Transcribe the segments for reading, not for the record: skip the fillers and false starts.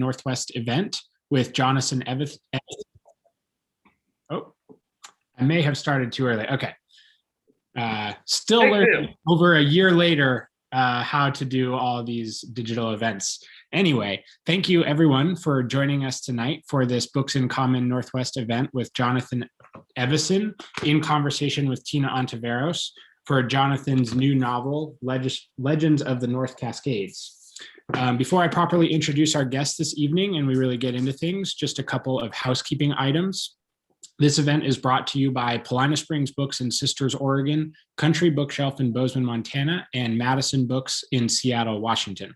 Northwest event with Jonathan Evison. Oh, I may have started too early. Okay. Still learning over a year later how to do all these digital events. Anyway, thank you everyone for joining us tonight for this Books in Common Northwest event with Jonathan Evison in conversation with Tina Ontiveros for Jonathan's new novel, Legends of the North Cascades. Before I properly introduce our guest this evening and we really get into things, just a couple of housekeeping items. This event is brought to you by Paulina Springs Books in Sisters, Oregon, Country Bookshelf in Bozeman, Montana, and Madison Books in Seattle, Washington.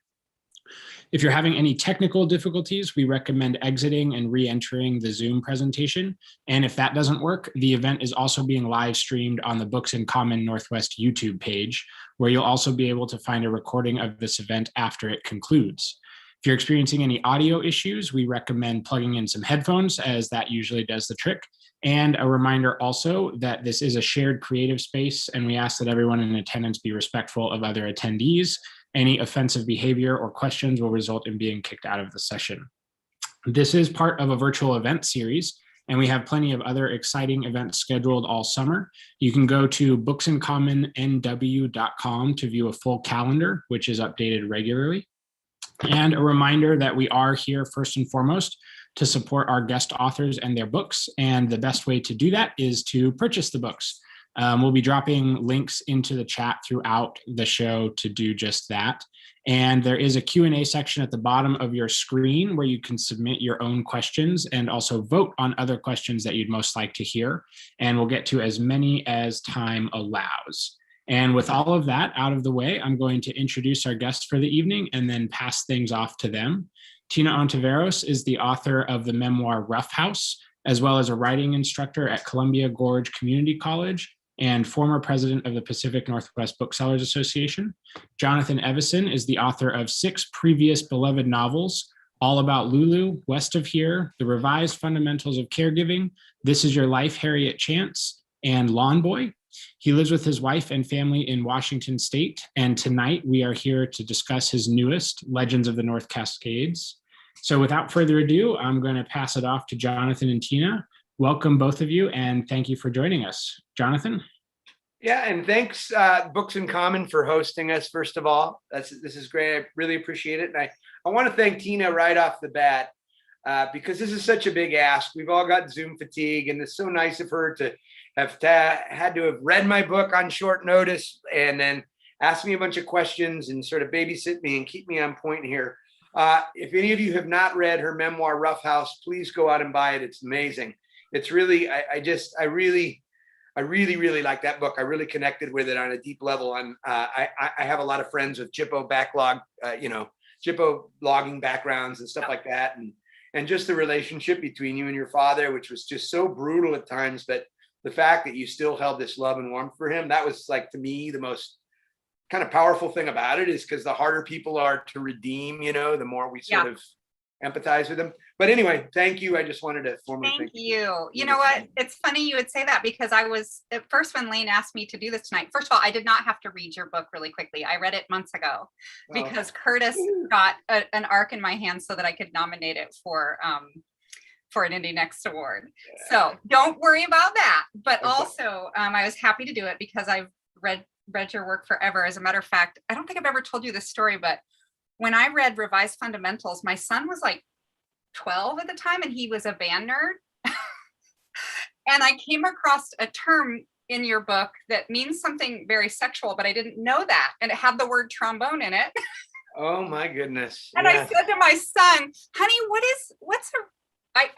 If you're having any technical difficulties, we recommend exiting and re-entering the Zoom presentation. And if that doesn't work, the event is also being live streamed on the Books in Common Northwest YouTube page, where you'll also be able to find a recording of this event after it concludes. If you're experiencing any audio issues, we recommend plugging in some headphones, as that usually does the trick. And a reminder also that this is a shared creative space, and we ask that everyone in attendance be respectful of other attendees. Any offensive behavior or questions will result in being kicked out of the session. This is part of a virtual event series, and we have plenty of other exciting events scheduled all summer. You can go to booksincommonnw.com to view a full calendar, which is updated regularly. And a reminder that we are here first and foremost to support our guest authors and their books. And the best way to do that is to purchase the books. We'll be dropping links into the chat throughout the show to do just that. And there is a Q&A section at the bottom of your screen where you can submit your own questions and also vote on other questions that you'd most like to hear. And we'll get to as many as time allows. And with all of that out of the way, I'm going to introduce our guests for the evening and then pass things off to them. Tina Ontiveros is the author of the memoir Rough House, as well as a writing instructor at Columbia Gorge Community College and former president of the Pacific Northwest Booksellers Association. Jonathan Evison is the author of 6 previous beloved novels, All About Lulu, West of Here, The Revised Fundamentals of Caregiving, This Is Your Life, Harriet Chance, and Lawn Boy. He lives with his wife and family in Washington State, and tonight we are here to discuss his newest, Legends of the North Cascades. So without further ado, I'm going to pass it off to Jonathan and Tina. Welcome, both of you, and thank you for joining us. Jonathan? Yeah, and thanks, Books in Common, for hosting us, first of all. This is great. I really appreciate it. And I want to thank Tina right off the bat, because this is such a big ask. We've all got Zoom fatigue, and it's so nice of her to have had to have read my book on short notice and then ask me a bunch of questions and sort of babysit me and keep me on point here. If any of you have not read her memoir, Rough House, please go out and buy it. It's amazing. It's really, I really like that book. I really connected with it on a deep level. And I have a lot of friends with Jippo backlog, Jippo logging backgrounds and stuff like that. And just the relationship between you and your father, which was just so brutal at times, but the fact that you still held this love and warmth for him, that was, like, to me, the most kind of powerful thing about it, is because the harder people are to redeem, the more we sort of empathize with them. But anyway, thank you. I just wanted to formally thank you. You know what? It's funny you would say that, because I was, at first, when Lane asked me to do this tonight, first of all, I did not have to read your book really quickly. I read it months ago because Curtis got an arc in my hand so that I could nominate it for an Indie Next Award. So don't worry about that. But also, I was happy to do it because I've read your work forever. As a matter of fact, I don't think I've ever told you this story, but when I read Revised Fundamentals, my son was like 12 at the time, and he was a band nerd. And I came across a term in your book that means something very sexual, but I didn't know that. And it had the word trombone in it. Oh my goodness. And I said to my son, honey,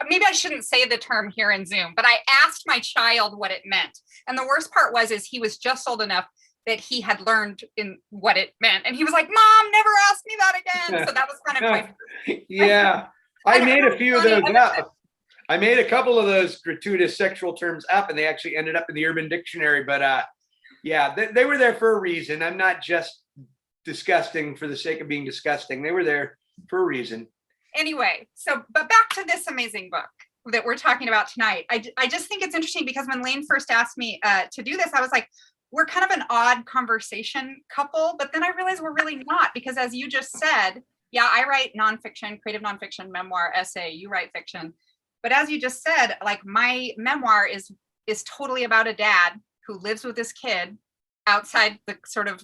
maybe I shouldn't say the term here in Zoom, but I asked my child what it meant. And the worst part was he was just old enough that he had learned in what it meant. And he was like, Mom, never ask me that again. So that was kind of my... Yeah. I made a few of those up. I made a couple of those gratuitous sexual terms up, and they actually ended up in the Urban Dictionary. But they were there for a reason. I'm not just disgusting for the sake of being disgusting. They were there for a reason. Anyway, but back to this amazing book that we're talking about tonight. I just think it's interesting because when Lane first asked me to do this, I was like, we're kind of an odd conversation couple, but then I realized we're really not, because as you just said, Yeah, I write nonfiction, creative nonfiction, memoir, essay. You write fiction. But as you just said, like my memoir is totally about a dad who lives with his kid outside the sort of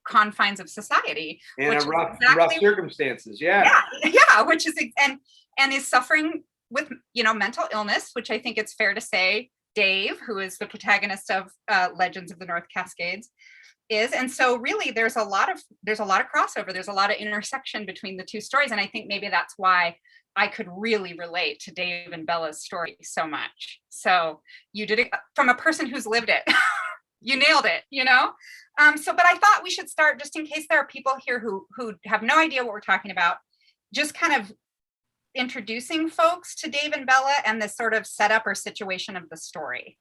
confines of society. In a rough circumstances. Yeah. Yeah, which is and is suffering with, you know, mental illness, which I think it's fair to say Dave, who is the protagonist of Legends of the North Cascades, is. And so really there's a lot of crossover. There's a lot of intersection between the two stories. And I think maybe that's why I could really relate to Dave and Bella's story so much. So you did it from a person who's lived it. You nailed it, you know? But I thought we should start, just in case there are people here who have no idea what we're talking about, just kind of introducing folks to Dave and Bella and the sort of setup or situation of the story.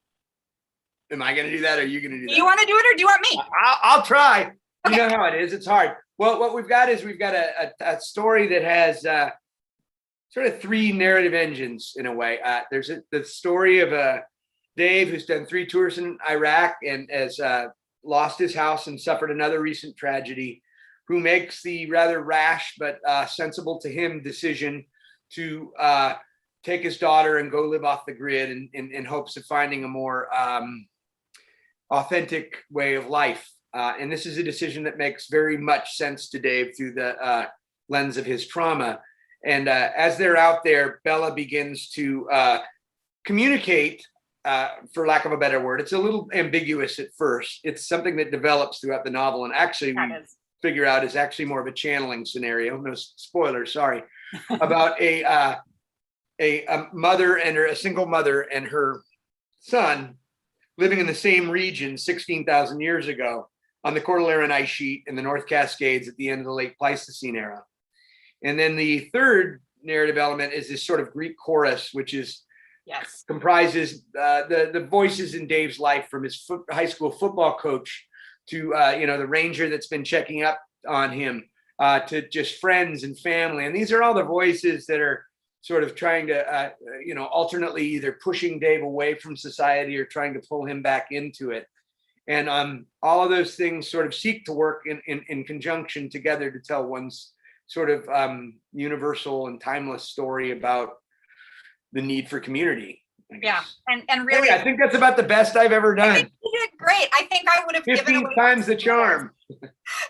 Am I going to do that, or are you going to do that? Do you want to do it, or do you want me? I'll try. Okay. You know how it is. It's hard. Well, what we've got is a story that has sort of three narrative engines in a way. There's the story of Dave, who's done 3 tours in Iraq and has lost his house and suffered another recent tragedy, who makes the rather rash but sensible to him decision to take his daughter and go live off the grid in hopes of finding a more authentic way of life. And this is a decision that makes very much sense to Dave through the lens of his trauma. And as they're out there, Bella begins to communicate, for lack of a better word. It's a little ambiguous at first. It's something that develops throughout the novel. And actually, we figure out is actually more of a channeling scenario. No spoilers, sorry. About a mother and a single mother and her son living in the same region 16,000 years ago on the Cordilleran ice sheet in the North Cascades at the end of the late Pleistocene era. And then the third narrative element is this sort of Greek chorus, which is comprises the voices in Dave's life, from his high school football coach to the ranger that's been checking up on him, to just friends and family. And these are all the voices that are sort of trying to alternately either pushing Dave away from society or trying to pull him back into it. And all of those things sort of seek to work in conjunction together to tell one's sort of universal and timeless story about the need for community. Yeah, and really, I think that's about the best I've ever done. I think you did great. I think I would have 15 times the charm.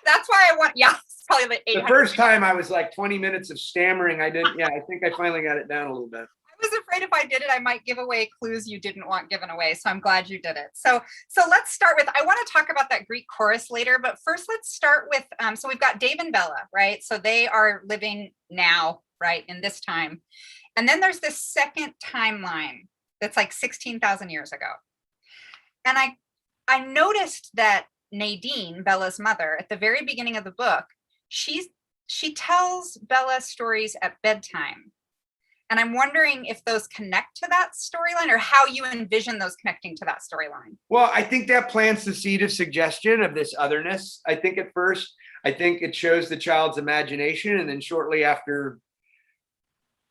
That's why I want. Yeah, it's probably like 800. The first time I was like 20 minutes of stammering. I didn't. Yeah, I think I finally got it down a little bit. I was afraid if I did it, I might give away clues you didn't want given away. So I'm glad you did it. So let's start with. I want to talk about that Greek chorus later, but first let's start with. So we've got Dave and Bella, right? So they are living now, right, in this time, and then there's this second timeline that's like 16,000 years ago. And I noticed that Nadine, Bella's mother, at the very beginning of the book, she tells Bella stories at bedtime. And I'm wondering if those connect to that storyline, or how you envision those connecting to that storyline. Well, I think that plants the seed of suggestion of this otherness. I think at first, I think it shows the child's imagination, and then shortly after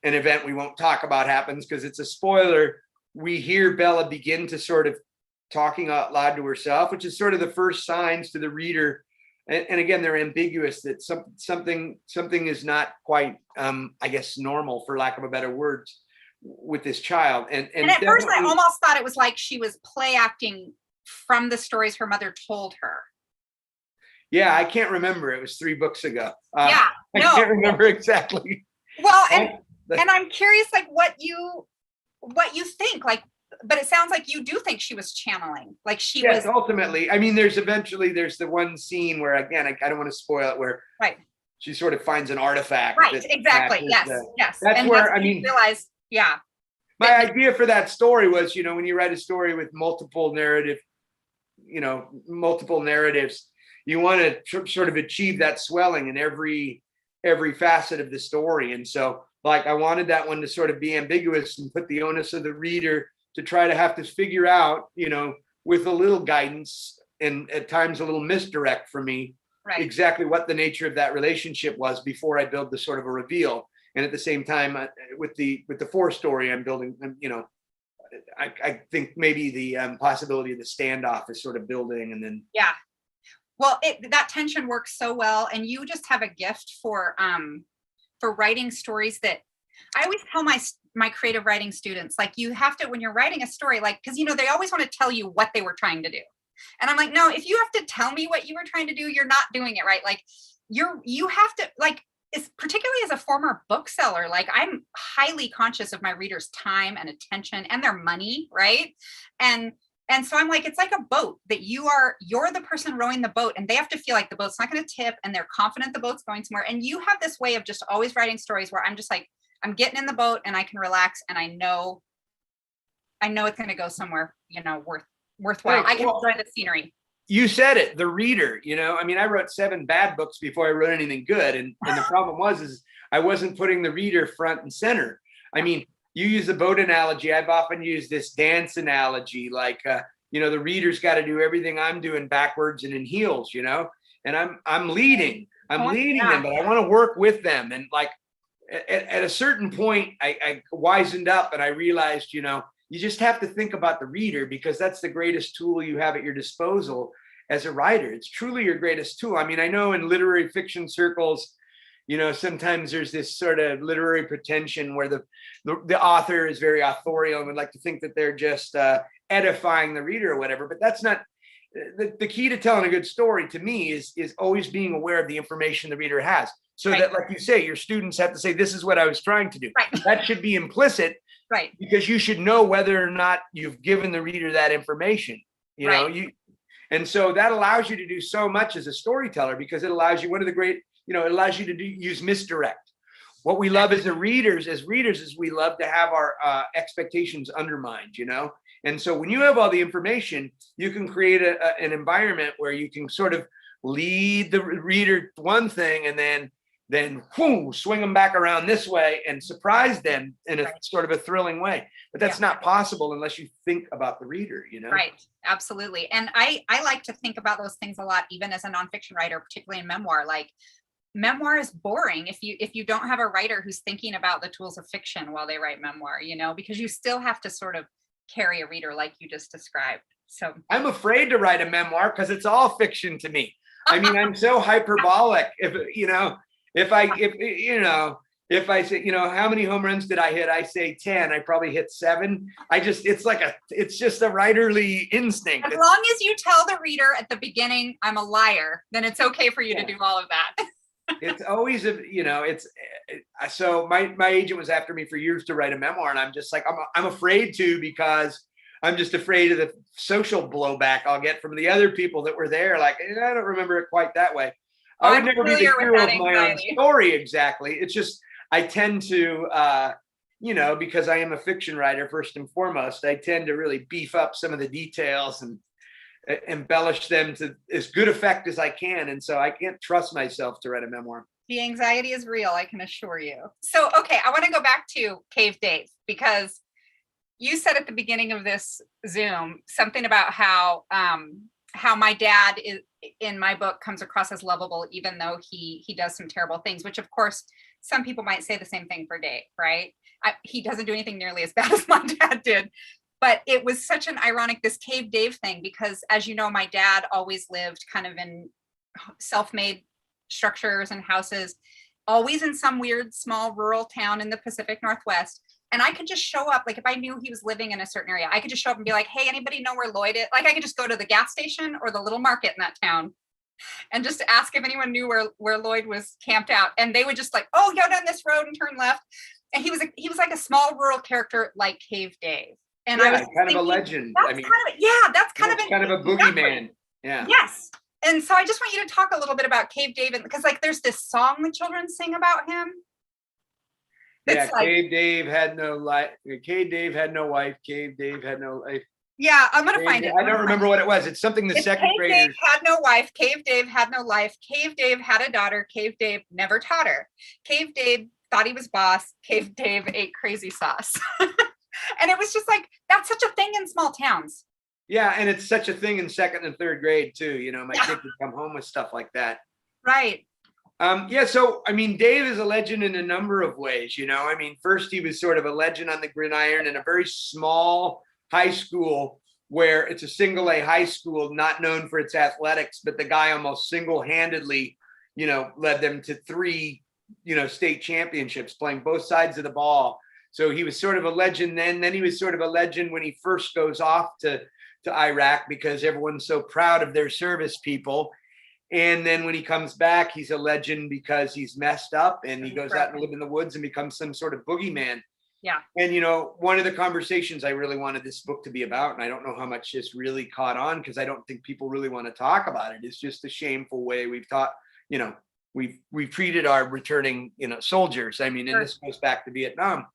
an event we won't talk about happens because it's a spoiler, we hear Bella begin to sort of talking out loud to herself, which is sort of the first signs to the reader. And again, they're ambiguous, that something is not quite, I guess, normal, for lack of a better word, with this child. And at first I almost thought it was like she was play acting from the stories her mother told her. Yeah, I can't remember. It was 3 books ago. I can't remember exactly. Well, and I'm curious, like what you think, like, but it sounds like you do think she was channeling, like she was. Ultimately. I mean, there's the one scene where, again, I don't want to spoil it, where she sort of finds an artifact. Right, exactly. Yes. That's and where, I mean, realize, my idea for that story was, when you write a story with multiple narratives, you want to sort of achieve that swelling in every facet of the story. And so, like, I wanted that one to sort of be ambiguous and put the onus of the reader to try to have to figure out, with a little guidance and at times a little misdirect for me, exactly what the nature of that relationship was before I build the sort of a reveal. And at the same time, with the 4 story I'm building, I think maybe the possibility of the standoff is sort of building, and then well, that tension works so well, and you just have a gift for for writing stories that I always tell my creative writing students, like, you have to, when you're writing a story, like, because, they always want to tell you what they were trying to do. And I'm like, no, if you have to tell me what you were trying to do, you're not doing it right. Like, you have to, like, particularly as a former bookseller, like, I'm highly conscious of my readers' time and attention and their money, right? And so I'm like, it's like a boat that you're the person rowing the boat, and they have to feel like the boat's not going to tip, and they're confident the boat's going somewhere. And you have this way of just always writing stories where I'm just like, I'm getting in the boat and I can relax, and I know it's going to go somewhere, worthwhile. I can enjoy the scenery. You said it, the reader, I wrote 7 bad books before I wrote anything good. And the problem was I wasn't putting the reader front and center. I mean, you use the boat analogy. I've often used this dance analogy, like, the reader's got to do everything I'm doing backwards and in heels, and I'm leading them, but I want to work with them. And like at a certain point, I wisened up and I realized, you just have to think about the reader, because that's the greatest tool you have at your disposal as a writer. It's truly your greatest tool. I mean, I know in literary fiction circles, sometimes there's this sort of literary pretension where the author is very authorial and would like to think that they're just edifying the reader or whatever. But that's not the key to telling a good story to me is always being aware of the information the reader has. So that, like you say, your students have to say, this is what I was trying to do. Right. That should be implicit. Right. Because you should know whether or not you've given the reader that information, and so that allows you to do so much as a storyteller, because it allows you, it allows you to use misdirect. What we love as readers is we love to have our expectations undermined, and so when you have all the information, you can create an environment where you can sort of lead the reader one thing and then swing them back around this way and surprise them in a sort of a thrilling way. But that's not possible unless you think about the reader, Right. Absolutely. And I like to think about those things a lot, even as a nonfiction writer, particularly in memoir. Like, memoir is boring if you don't have a writer who's thinking about the tools of fiction while they write memoir, because you still have to sort of carry a reader like you just described. So I'm afraid to write a memoir because it's all fiction to me. I mean, I'm so hyperbolic. If I say, how many home runs did I hit? I say 10. I probably hit 7. It's just a writerly instinct. As long as you tell the reader at the beginning, I'm a liar, then it's okay for you to do all of that. It's always, so my agent was after me for years to write a memoir. And I'm just like, I'm afraid to, because I'm just afraid of the social blowback I'll get from the other people that were there. Like, I don't remember it quite that way. I would never be the hero of my own story exactly. It's just, I tend to, because I am a fiction writer first and foremost, I tend to really beef up some of the details and embellish them to as good effect as I can. And so I can't trust myself to write a memoir. The anxiety is real, I can assure you. So, okay, I want to go back to Cave Dave, because you said at the beginning of this Zoom something about how my dad is, in my book, comes across as lovable, even though he does some terrible things, which of course some people might say the same thing for Dave, right? He doesn't do anything nearly as bad as my dad did, but it was such an ironic, this Cave Dave thing, because as you know, my dad always lived kind of in self-made structures and houses, always in some weird small rural town in the Pacific Northwest. And I could just show up, like if I knew he was living in a certain area, I could just show up and be like, hey, anybody know where Lloyd is? Like I could just go to the gas station or the little market in that town and just ask if anyone knew where Lloyd was camped out. And they would just like, oh, go down this road and turn left. And he was like a small rural character like Cave Dave. And I was kind of a legend. That's kind of a boogeyman. Yeah. Yes. And so I just want you to talk a little bit about Cave Dave, because like there's this song the children sing about him. Cave Dave had no life. Cave Dave had no wife. Cave Dave had no life. Yeah, I'm gonna find it. I don't remember what it was. It's something the second graders. Cave Dave had no wife. Cave Dave had no life. Cave Dave had a daughter. Cave Dave never taught her. Cave Dave thought he was boss. Cave Dave ate crazy sauce. And it was just like, that's such a thing in small towns. Yeah, and it's such a thing in second and third grade too. My kids would come home with stuff like that. Right. So, I mean, Dave is a legend in a number of ways, first he was sort of a legend on the gridiron in a very small high school where it's a single A high school, not known for its athletics, but the guy almost single-handedly, led them to 3 state championships, playing both sides of the ball. So he was sort of a legend then he was sort of a legend when he first goes off to Iraq, because everyone's so proud of their service people. And then when he comes back, he's a legend because he's messed up and he goes out and live in the woods and becomes some sort of boogeyman. Yeah. And, one of the conversations I really wanted this book to be about, and I don't know how much this really caught on because I don't think people really want to talk about it, is just the shameful way we've taught, we've treated our returning, soldiers. I mean, and this goes back to Vietnam.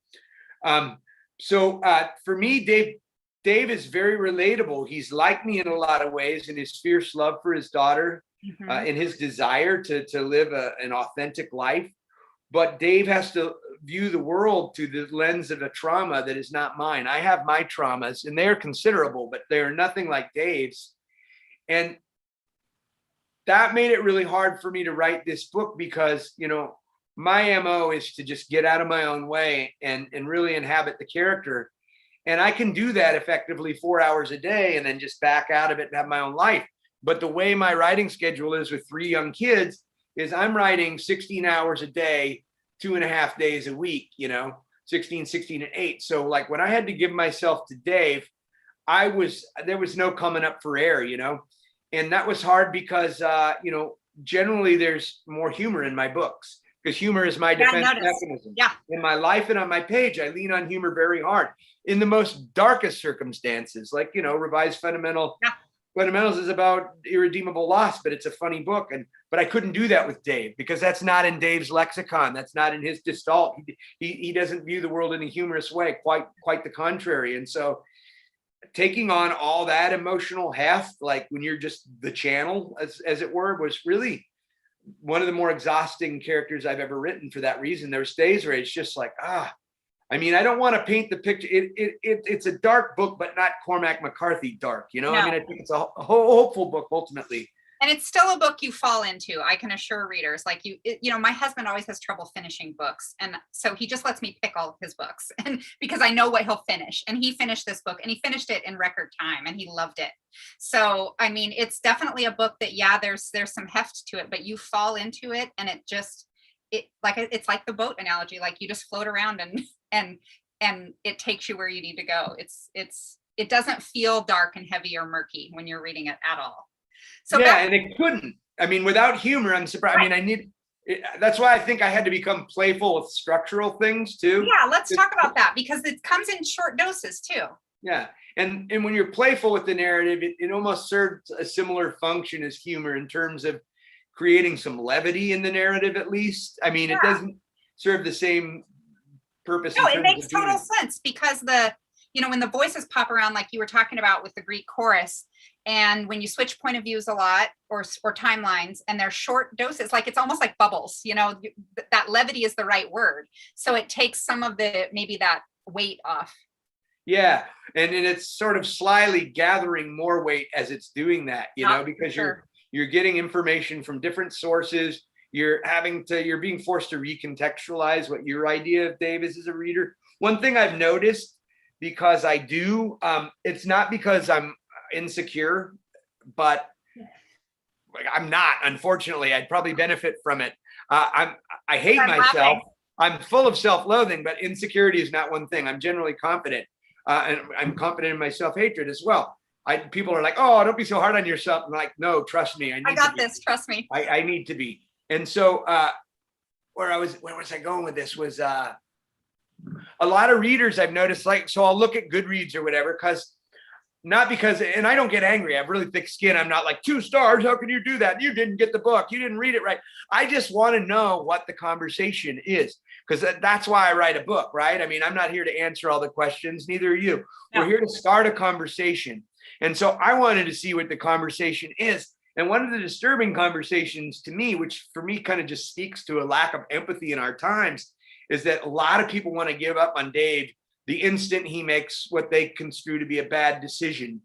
So for me, Dave is very relatable. He's like me in a lot of ways, in his fierce love for his daughter, in his desire to live an authentic life. But Dave has to view the world through the lens of a trauma that is not mine. I have my traumas, and they're considerable, but they're nothing like Dave's. And that made it really hard for me to write this book because, my MO is to just get out of my own way and really inhabit the character. And I can do that effectively 4 hours a day and then just back out of it and have my own life. But the way my writing schedule is with 3 young kids is I'm writing 16 hours a day, 2.5 days a week, 16, 16, and 8. So like when I had to give myself to Dave, there was no coming up for air, and that was hard because, generally there's more humor in my books because humor is my defense mechanism. Yeah. In my life and on my page, I lean on humor very hard in the most darkest circumstances, like, Revised Fundamentals is about irredeemable loss, but it's a funny book. But I couldn't do that with Dave because that's not in Dave's lexicon. That's not in his gestalt. He doesn't view the world in a humorous way, quite the contrary. And so taking on all that emotional heft, like when you're just the channel, as it were, was really one of the more exhausting characters I've ever written for that reason. There's days where it's just like, I don't want to paint the picture. It's a dark book, but not Cormac McCarthy dark, No. I think it's a hopeful book ultimately. And it's still a book you fall into. I can assure readers, like my husband always has trouble finishing books. And so he just lets me pick all of his books and because I know what he'll finish. And he finished this book and he finished it in record time and he loved it. So, it's definitely a book that, there's some heft to it, but you fall into it and it's like the boat analogy, like you just float around and it takes you where you need to go. It doesn't feel dark and heavy or murky when you're reading it at all. So and it couldn't. Without humor, I'm surprised. Right. That's why I think I had to become playful with structural things too. Yeah, let's talk about that because it comes in short doses too. Yeah, and when you're playful with the narrative, it almost serves a similar function as humor in terms of creating some levity in the narrative, at least. It doesn't serve the same purpose. No, it makes total sense because when the voices pop around, like you were talking about with the Greek chorus, and when you switch point of views a lot or timelines and they're short doses, like it's almost like bubbles, that levity is the right word. So it takes some of maybe that weight off. Yeah. And it's sort of slyly gathering more weight as it's doing that, because you're getting information from different sources. You're being forced to recontextualize what your idea of Dave is as a reader. One thing I've noticed, because I do, it's not because I'm insecure, but I'm not, unfortunately. I'd probably benefit from it. I hate myself. Laughing. I'm full of self-loathing, but insecurity is not one thing. I'm generally confident, and I'm confident in my self-hatred as well. People are like, "Oh, don't be so hard on yourself." I'm like, "No, trust me. I got this. Trust me. I need to be." And so, where was I going with this? Was a lot of readers I've noticed, so I'll look at Goodreads or whatever, and I don't get angry. I have really thick skin. I'm not like 2 stars. How can you do that? You didn't get the book. You didn't read it right. I just want to know what the conversation is, because that's why I write a book, right? I'm not here to answer all the questions. Neither are you. No. We're here to start a conversation. And so I wanted to see what the conversation is. And one of the disturbing conversations to me, which for me kind of just speaks to a lack of empathy in our times, is that a lot of people want to give up on Dave the instant he makes what they construe to be a bad decision,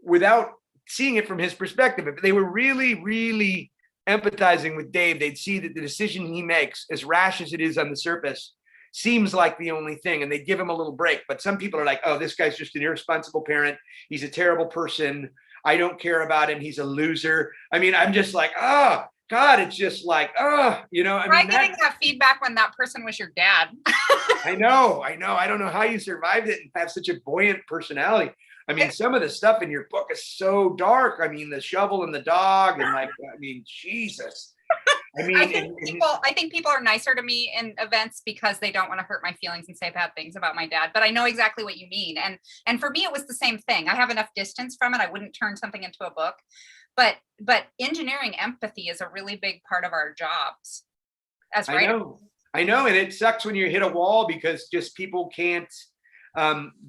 without seeing it from his perspective. If they were really, really empathizing with Dave, they'd see that the decision he makes, as rash as it is on the surface, seems like the only thing, and they give him a little break. But some people are like, "Oh, this guy's just an irresponsible parent. He's a terrible person. I don't care about him. He's a loser." I'm just like, God, it's just like, oh, you know, I Try mean, getting that feedback when that person was your dad. I know. I don't know how you survived it and have such a buoyant personality. I mean, some of the stuff in your book is so dark. I mean, the shovel and the dog, and like, I mean, Jesus. I mean, I think people are nicer to me in events because they don't want to hurt my feelings and say bad things about my dad. But I know exactly what you mean. And for me, it was the same thing. I have enough distance from it. I wouldn't turn something into a book. But engineering empathy is a really big part of our jobs as writers. I know, and it sucks when you hit a wall because just people can't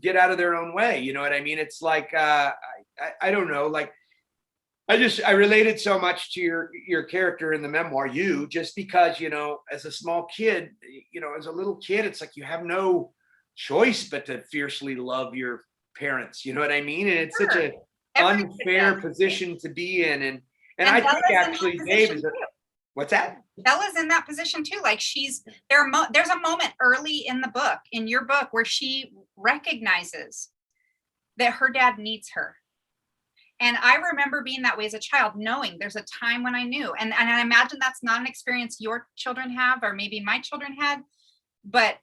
get out of their own way. You know what I mean? It's like I don't know, like. I related so much to your character in the memoir, just because, you know, as a small kid, you know, as a little kid, it's like you have no choice but to fiercely love your parents. You know what I mean? And it's such an unfair position to be in. And I think actually Dave is what's that? Bella's in that position too. Like there's a moment early in the book, in your book, where she recognizes that her dad needs her. And I remember being that way as a child, knowing there's a time when I knew. And I imagine that's not an experience your children have, or maybe my children had, but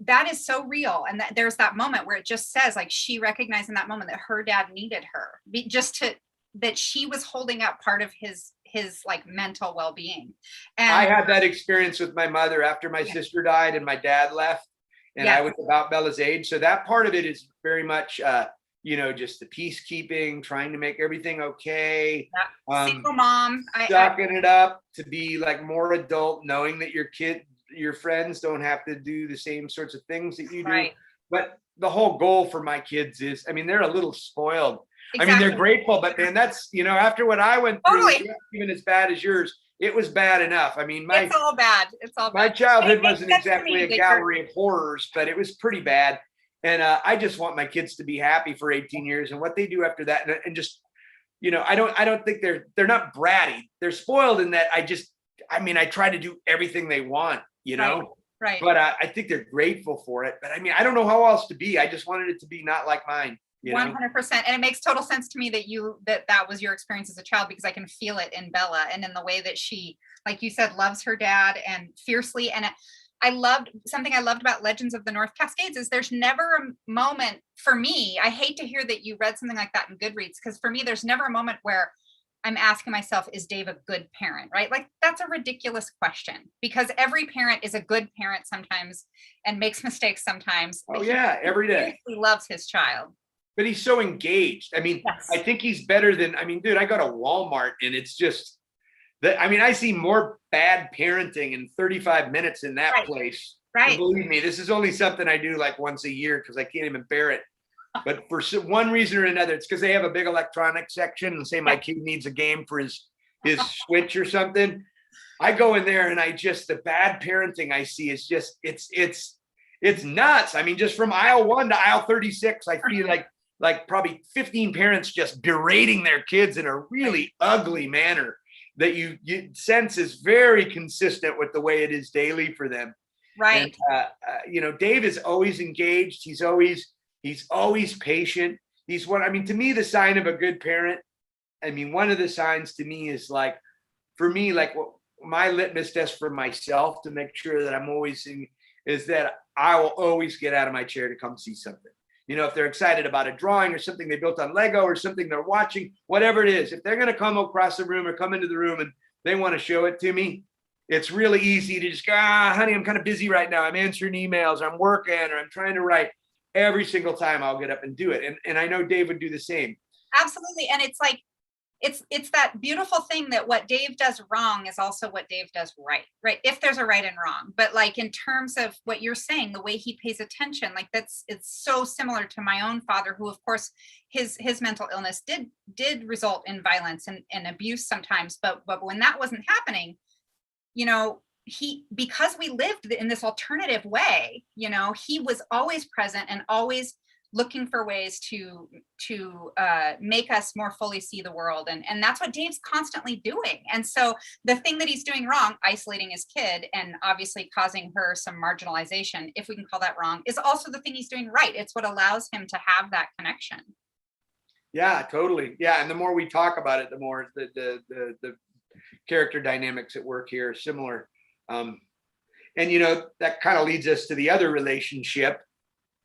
that is so real. And that there's that moment where it just says, like, she recognized in that moment that her dad needed her, that she was holding up part of his like mental well-being. And I had that experience with my mother after my sister died and my dad left, and I was about Bella's age. So that part of it is very much, you know, just the peacekeeping, trying to make everything okay. Single mom. Sucking it up to be like more adult, knowing that your friends don't have to do the same sorts of things that you do. Right. But the whole goal for my kids is, I mean, they're a little spoiled. Exactly. I mean, they're grateful, but man, that's, you know, after what I went through, even as bad as yours, it was bad enough. I mean, it's all bad. It's all bad. My childhood wasn't exactly a gallery of horrors, but it was pretty bad. And I just want my kids to be happy for 18 years, and what they do after that. And just, you know, I don't think they're not bratty. They're spoiled in that I try to do everything they want, you know? Right. But I think they're grateful for it. But I mean, I don't know how else to be. I just wanted it to be not like mine. 100%. And it makes total sense to me that that was your experience as a child, because I can feel it in Bella and in the way that she, like you said, loves her dad and fiercely. And something I loved about Legends of the North Cascades is there's never a moment for me. I hate to hear that you read something like that in Goodreads, because for me, there's never a moment where I'm asking myself, is Dave a good parent, right? Like, that's a ridiculous question, because every parent is a good parent sometimes and makes mistakes sometimes. Oh yeah, every day. He loves his child. But he's so engaged. I mean, yes. I think he's better than, dude, I go to Walmart and it's just, I see more bad parenting in 35 minutes in that place. Right. And believe me, this is only something I do like once a year because I can't even bear it. But for one reason or another, it's because they have a big electronics section and say my kid needs a game for his Switch or something. I go in there and the bad parenting I see is just, it's nuts. I mean, just from aisle 1 to aisle 36, I feel like probably 15 parents just berating their kids in a really ugly manner that you sense is very consistent with the way it is daily for them. Right. And, Dave is always engaged. He's always patient. He's to me, the sign of a good parent. One of the signs to me is for me, what my litmus test for myself to make sure that I'm always is that I will always get out of my chair to come see something. If they're excited about a drawing or something they built on Lego or something they're watching, whatever it is, if they're going to come across the room or come into the room and they want to show it to me, it's really easy to just go, honey, I'm kind of busy right now. I'm answering emails, or I'm working, or I'm trying to write. Every single time I'll get up and do it. And I know Dave would do the same. Absolutely. And it's it's that beautiful thing that what Dave does wrong is also what Dave does right? If there's a right and wrong, but in terms of what you're saying, the way he pays attention, it's so similar to my own father, who of course his mental illness did result in violence and abuse sometimes. But when that wasn't happening, because we lived in this alternative way, he was always present and always looking for ways to make us more fully see the world. And that's what Dave's constantly doing. And so the thing that he's doing wrong, isolating his kid and obviously causing her some marginalization, if we can call that wrong, is also the thing he's doing right. It's what allows him to have that connection. Yeah, totally. Yeah. And the more we talk about it, the more the character dynamics at work here, similar. And that kind of leads us to the other relationship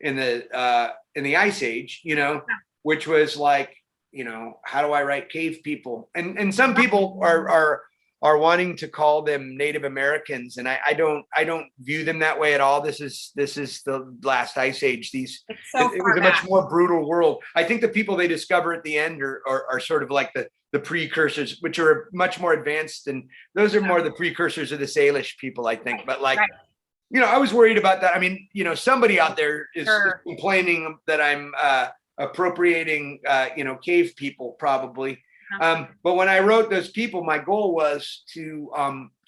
in the Ice Age, which was like, how do I write cave people? And some people are wanting to call them Native Americans, and I don't view them that way at all. This is the last Ice Age. It was a much more brutal world. I think the people they discover at the end are sort of like the precursors, which are much more advanced, and those are more the precursors of the Salish people, I think. But like, I was worried about that. I mean, somebody out there is complaining that I'm appropriating, cave people, probably. But when I wrote those people, my goal was to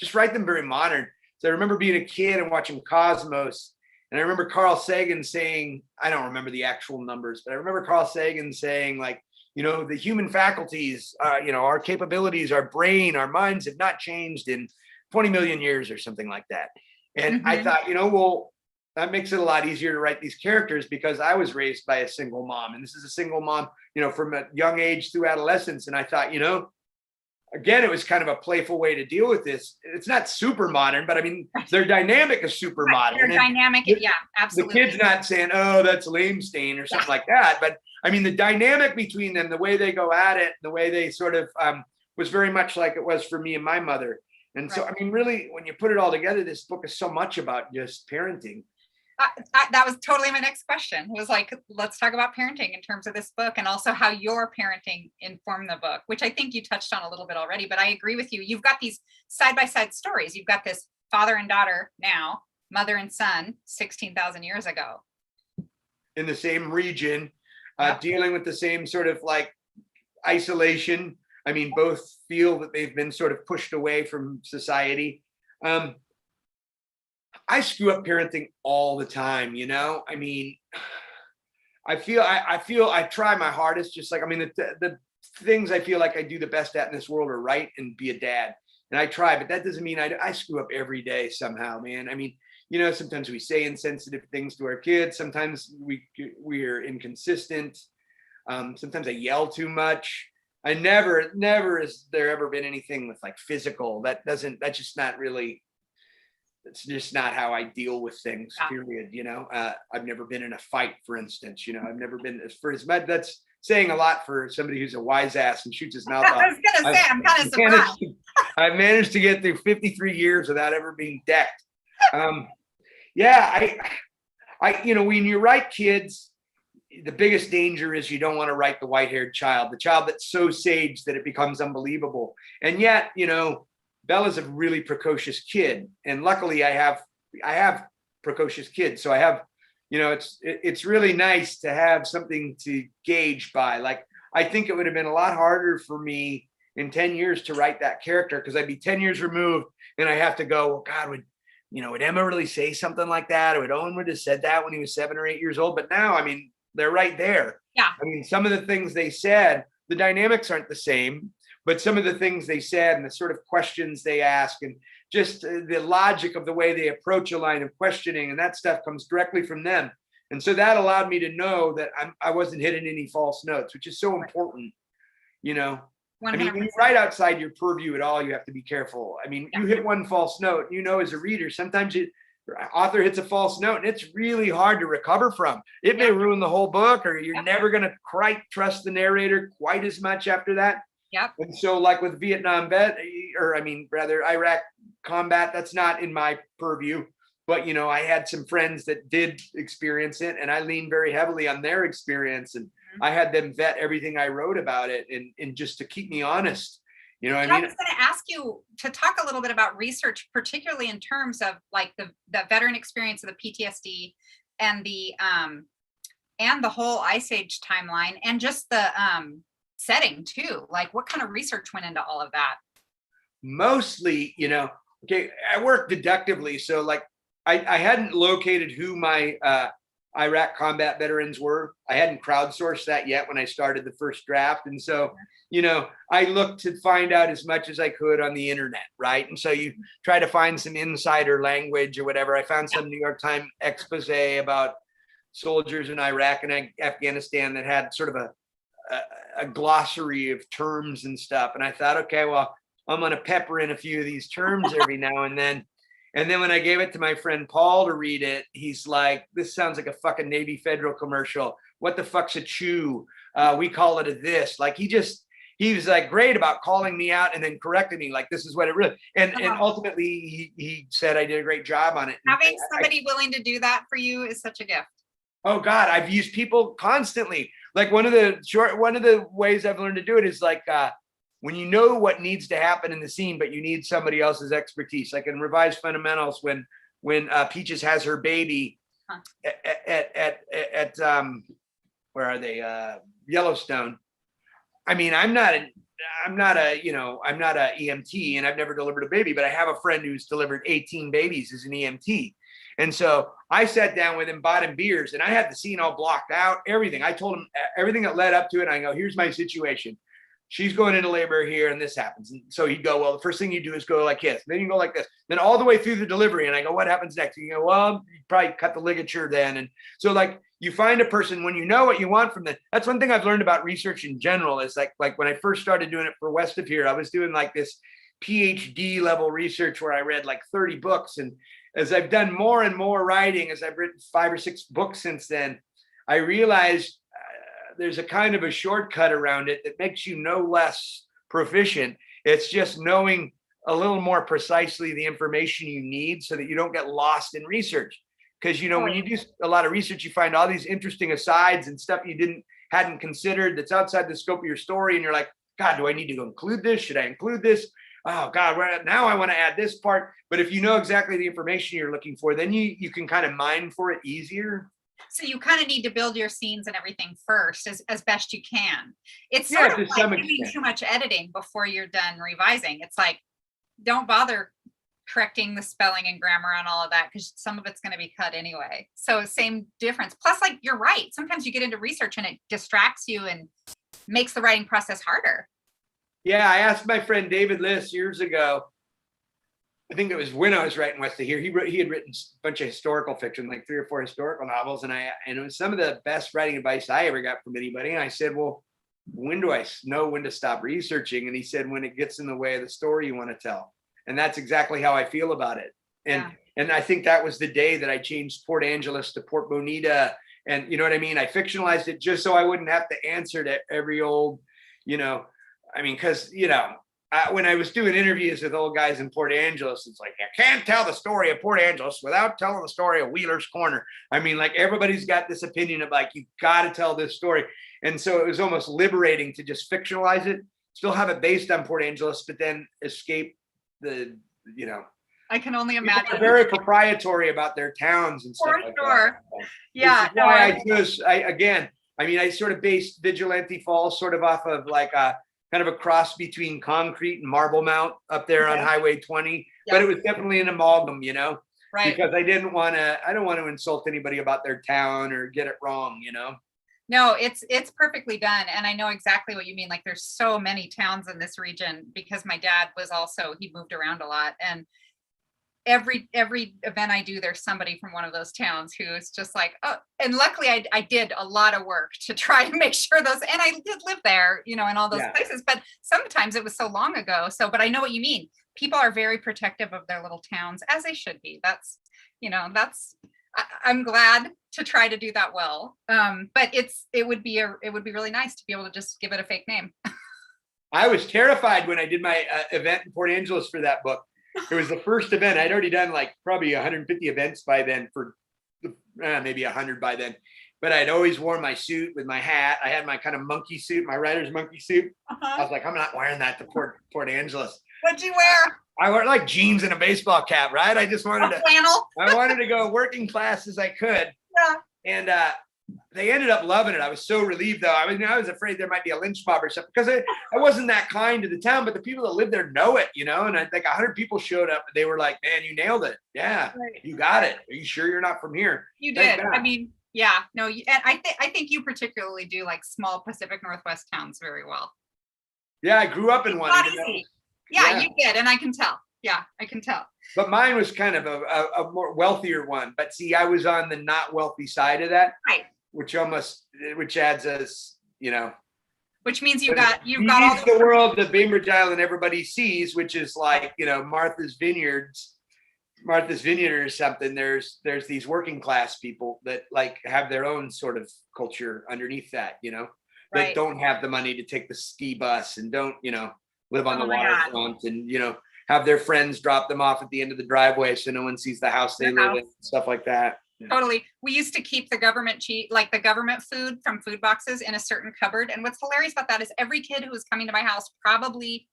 just write them very modern. So I remember being a kid and watching Cosmos, and I remember Carl Sagan saying, I don't remember the actual numbers, but I remember Carl Sagan saying, like, the human faculties, our capabilities, our brain, our minds have not changed in 20 million years or something like that. And I thought, well, that makes it a lot easier to write these characters, because I was raised by a single mom, and this is a single mom, from a young age through adolescence. And I thought, again, it was kind of a playful way to deal with this. It's not super modern, but I mean, their dynamic is super modern. Their dynamic, yeah, absolutely. The kid's not saying, oh, that's Lamestein or something like that. But I mean, the dynamic between them, the way they go at it, the way they sort of was very much like it was for me and my mother. And so, I mean, really, when you put it all together, this book is so much about just parenting. That was totally my next question. It was like, let's talk about parenting in terms of this book, and also how your parenting informed the book, which I think you touched on a little bit already. But I agree with you. You've got these side-by-side stories. You've got this father and daughter now, mother and son 16,000 years ago. In the same region, dealing with the same sort of like isolation. I mean, both feel that they've been sort of pushed away from society. I screw up parenting all the time, I mean, I feel I try my hardest, just like, I mean, the things I feel like I do the best at in this world are write and be a dad. And I try, but that doesn't mean I screw up every day somehow, man. I mean, sometimes we say insensitive things to our kids. Sometimes we're inconsistent. Sometimes I yell too much. I never has there ever been anything with like physical. That's just not really, it's just not how I deal with things, period. I've never been in a fight, for instance. I've never been that's saying a lot for somebody who's a wise ass and shoots his mouth off. I was gonna say, I'm kind of surprised. I've managed to get through 53 years without ever being decked. When you write kids, the biggest danger is you don't want to write the white-haired child, the child that's so sage that it becomes unbelievable. And yet, Bella's a really precocious kid, and luckily I have precocious kids, so I have, it's really nice to have something to gauge by. Like, I think it would have been a lot harder for me in 10 years to write that character, because I'd be 10 years removed, and I have to go, well, God, would Emma really say something like that, or would Owen would have said that when he was 7 or 8 years old? But now, I mean, they're right there. Yeah. I mean, some of the things they said, the dynamics aren't the same, but some of the things they said and the sort of questions they ask, and just the logic of the way they approach a line of questioning, and that stuff comes directly from them. And so that allowed me to know that I wasn't hitting any false notes, which is so important. 100%. I mean, when you write outside your purview at all, you have to be careful. I mean, you hit one false note, as a reader, sometimes author hits a false note, and it's really hard to recover from. It may ruin the whole book, or you're never going to quite trust the narrator quite as much after that. Yep. And so, like with Vietnam Iraq combat, that's not in my purview. But, I had some friends that did experience it, and I leaned very heavily on their experience. And I had them vet everything I wrote about it, and just to keep me honest. I was going to ask you to talk a little bit about research, particularly in terms of like the veteran experience of the PTSD and the whole Ice Age timeline, and just the setting too. Like, what kind of research went into all of that? Mostly, I work deductively. So like, I hadn't located who my Iraq combat veterans were. I hadn't crowdsourced that yet when I started the first draft. And so, I looked to find out as much as I could on the internet, right? And so you try to find some insider language or whatever. I found some New York Times expose about soldiers in Iraq and Afghanistan that had sort of a glossary of terms and stuff. And I thought, okay, well, I'm going to pepper in a few of these terms every now and then. And then when I gave it to my friend Paul to read it, he's like, this sounds like a fucking Navy Federal commercial. What the fuck's a chew? We call it a this. Like he was like great about calling me out and then correcting me. Like, this is what it really, and ultimately he said I did a great job on it. Having somebody willing to do that for you is such a gift. Oh God, I've used people constantly. Like one of the ways I've learned to do it is like, when you know what needs to happen in the scene, but you need somebody else's expertise, like in Revised Fundamentals, when Peaches has her baby at where are they? Yellowstone. I mean, I'm not a EMT, and I've never delivered a baby, but I have a friend who's delivered 18 babies as an EMT. And so I sat down with him, bought him beers, and I had the scene all blocked out, everything. I told him everything that led up to it. I go, here's my situation. She's going into labor here and this happens. And so he'd go, well, the first thing you do is go like this. Then you go like this. Then all the way through the delivery. And I go, what happens next? And you go, well, you probably cut the ligature then. And so like you find a person when you know what you want from them. That's one thing I've learned about research in general is like when I first started doing it for West of Here, I was doing like this PhD level research where I read like 30 books. And as I've done more and more writing, as I've written 5 or 6 books since then, I realized there's a kind of a shortcut around it that makes you no less proficient. It's just knowing a little more precisely the information you need so that you don't get lost in research. Because, you know, when you do a lot of research, you find all these interesting asides and stuff you hadn't considered that's outside the scope of your story. And you're like, God, do I need to include this? Should I include this? Oh God, now I want to add this part. But if you know exactly the information you're looking for, then you can kind of mine for it easier. So you kind of need to build your scenes and everything first as best you can. It's sort of like doing too much editing before you're done revising. It's like, don't bother correcting the spelling and grammar and all of that because some of it's going to be cut anyway. So same difference. Plus, like, you're right. Sometimes you get into research and it distracts you and makes the writing process harder. Yeah, I asked my friend David Liss years ago. I think it was when I was writing West of Here. He had written a bunch of historical fiction, like 3 or 4 historical novels, and it was some of the best writing advice I ever got from anybody. And I said, well, when do I know when to stop researching? And he said, when it gets in the way of the story you want to tell. And that's exactly how I feel about it. And I think that was the day that I changed Port Angeles to Port Bonita. And you know what I mean? I fictionalized it just so I wouldn't have to answer to every old, because, when I was doing interviews with old guys in Port Angeles, it's like, I can't tell the story of Port Angeles without telling the story of Wheeler's Corner. I mean, like, everybody's got this opinion of like, you got to tell this story. And so it was almost liberating to just fictionalize it, still have it based on Port Angeles, but then escape I can only imagine. They're very proprietary about their towns and stuff. For sure. Yeah. I sort of based Vigilante Falls sort of off of like a kind of a cross between Concrete and Marble Mount up there on Highway 20, but it was definitely an amalgam, right? Because I don't want to insult anybody about their town or get it wrong, No, it's perfectly done. And I know exactly what you mean. Like, there's so many towns in this region because my dad he moved around a lot. And every event I do, there's somebody from one of those towns who's just like, oh, and luckily I did a lot of work to try to make sure and I did live there, in all those places, but sometimes it was so long ago. But I know what you mean. People are very protective of their little towns, as they should be. I'm glad to try to do that well. But it would be really nice to be able to just give it a fake name. I was terrified when I did my event in Port Angeles for that book. It was the first event. I'd already done like probably 150 events by then, for maybe 100 by then. But I'd always worn my suit with my hat. I had my kind of monkey suit, my writer's monkey suit. I was like, I'm not wearing that to Port Angeles. What'd you wear? I wore like jeans and a baseball cap, right? I just wanted flannel. I wanted to go working class as I could. Yeah. And they ended up loving it. I was so relieved, though. I was afraid there might be a lynch mob or something because I wasn't that kind to the town, but the people that live there know it, And I think 100 people showed up. And they were like, "Man, you nailed it. Yeah, right. You got it. Are you sure you're not from here?" You did. I mean, yeah, no. And I think you particularly do like small Pacific Northwest towns very well. Yeah, I grew up in one. Yeah, you did, and I can tell. Yeah, I can tell. But mine was kind of a more wealthier one. But see, I was on the not wealthy side of that. Right. Which adds us, which means you've got he all needs the world that Bainbridge Island everybody sees, which is like, you know, Martha's Vineyard or something. There's these working class people that like have their own sort of culture underneath that, you know, that don't have the money to take the ski bus and don't, you know, live on the waterfront and, you know, have their friends drop them off at the end of the driveway so no one sees the house they live in, stuff like that. Yeah. Totally. We used to keep the government the government food from food boxes in a certain cupboard. And what's hilarious about that is every kid who was coming to my house probably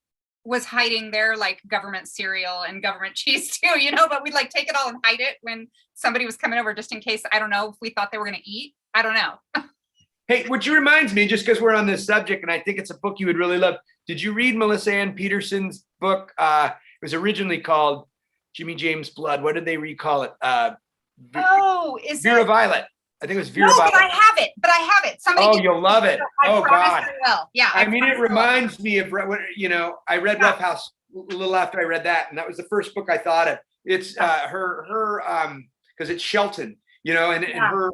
was hiding their like government cereal and government cheese too, you know, but we'd like take it all and hide it when somebody was coming over just in case, I don't know, if we thought they were going to eat. I don't know. Hey, which reminds me, just because we're on this subject and I think it's a book you would really love. Did you read Melissa Ann Peterson's book? It was originally called Jimmy James Blood. What did they recall it? Is Vera it Violet? I think it was Vera no, Violet. but I have it. Somebody you'll love it. Oh God. Well, yeah. I mean, it reminds me of, you know, I read Rough House a little after I read that, and that was the first book I thought of. It's her because it's Shelton, you know, and her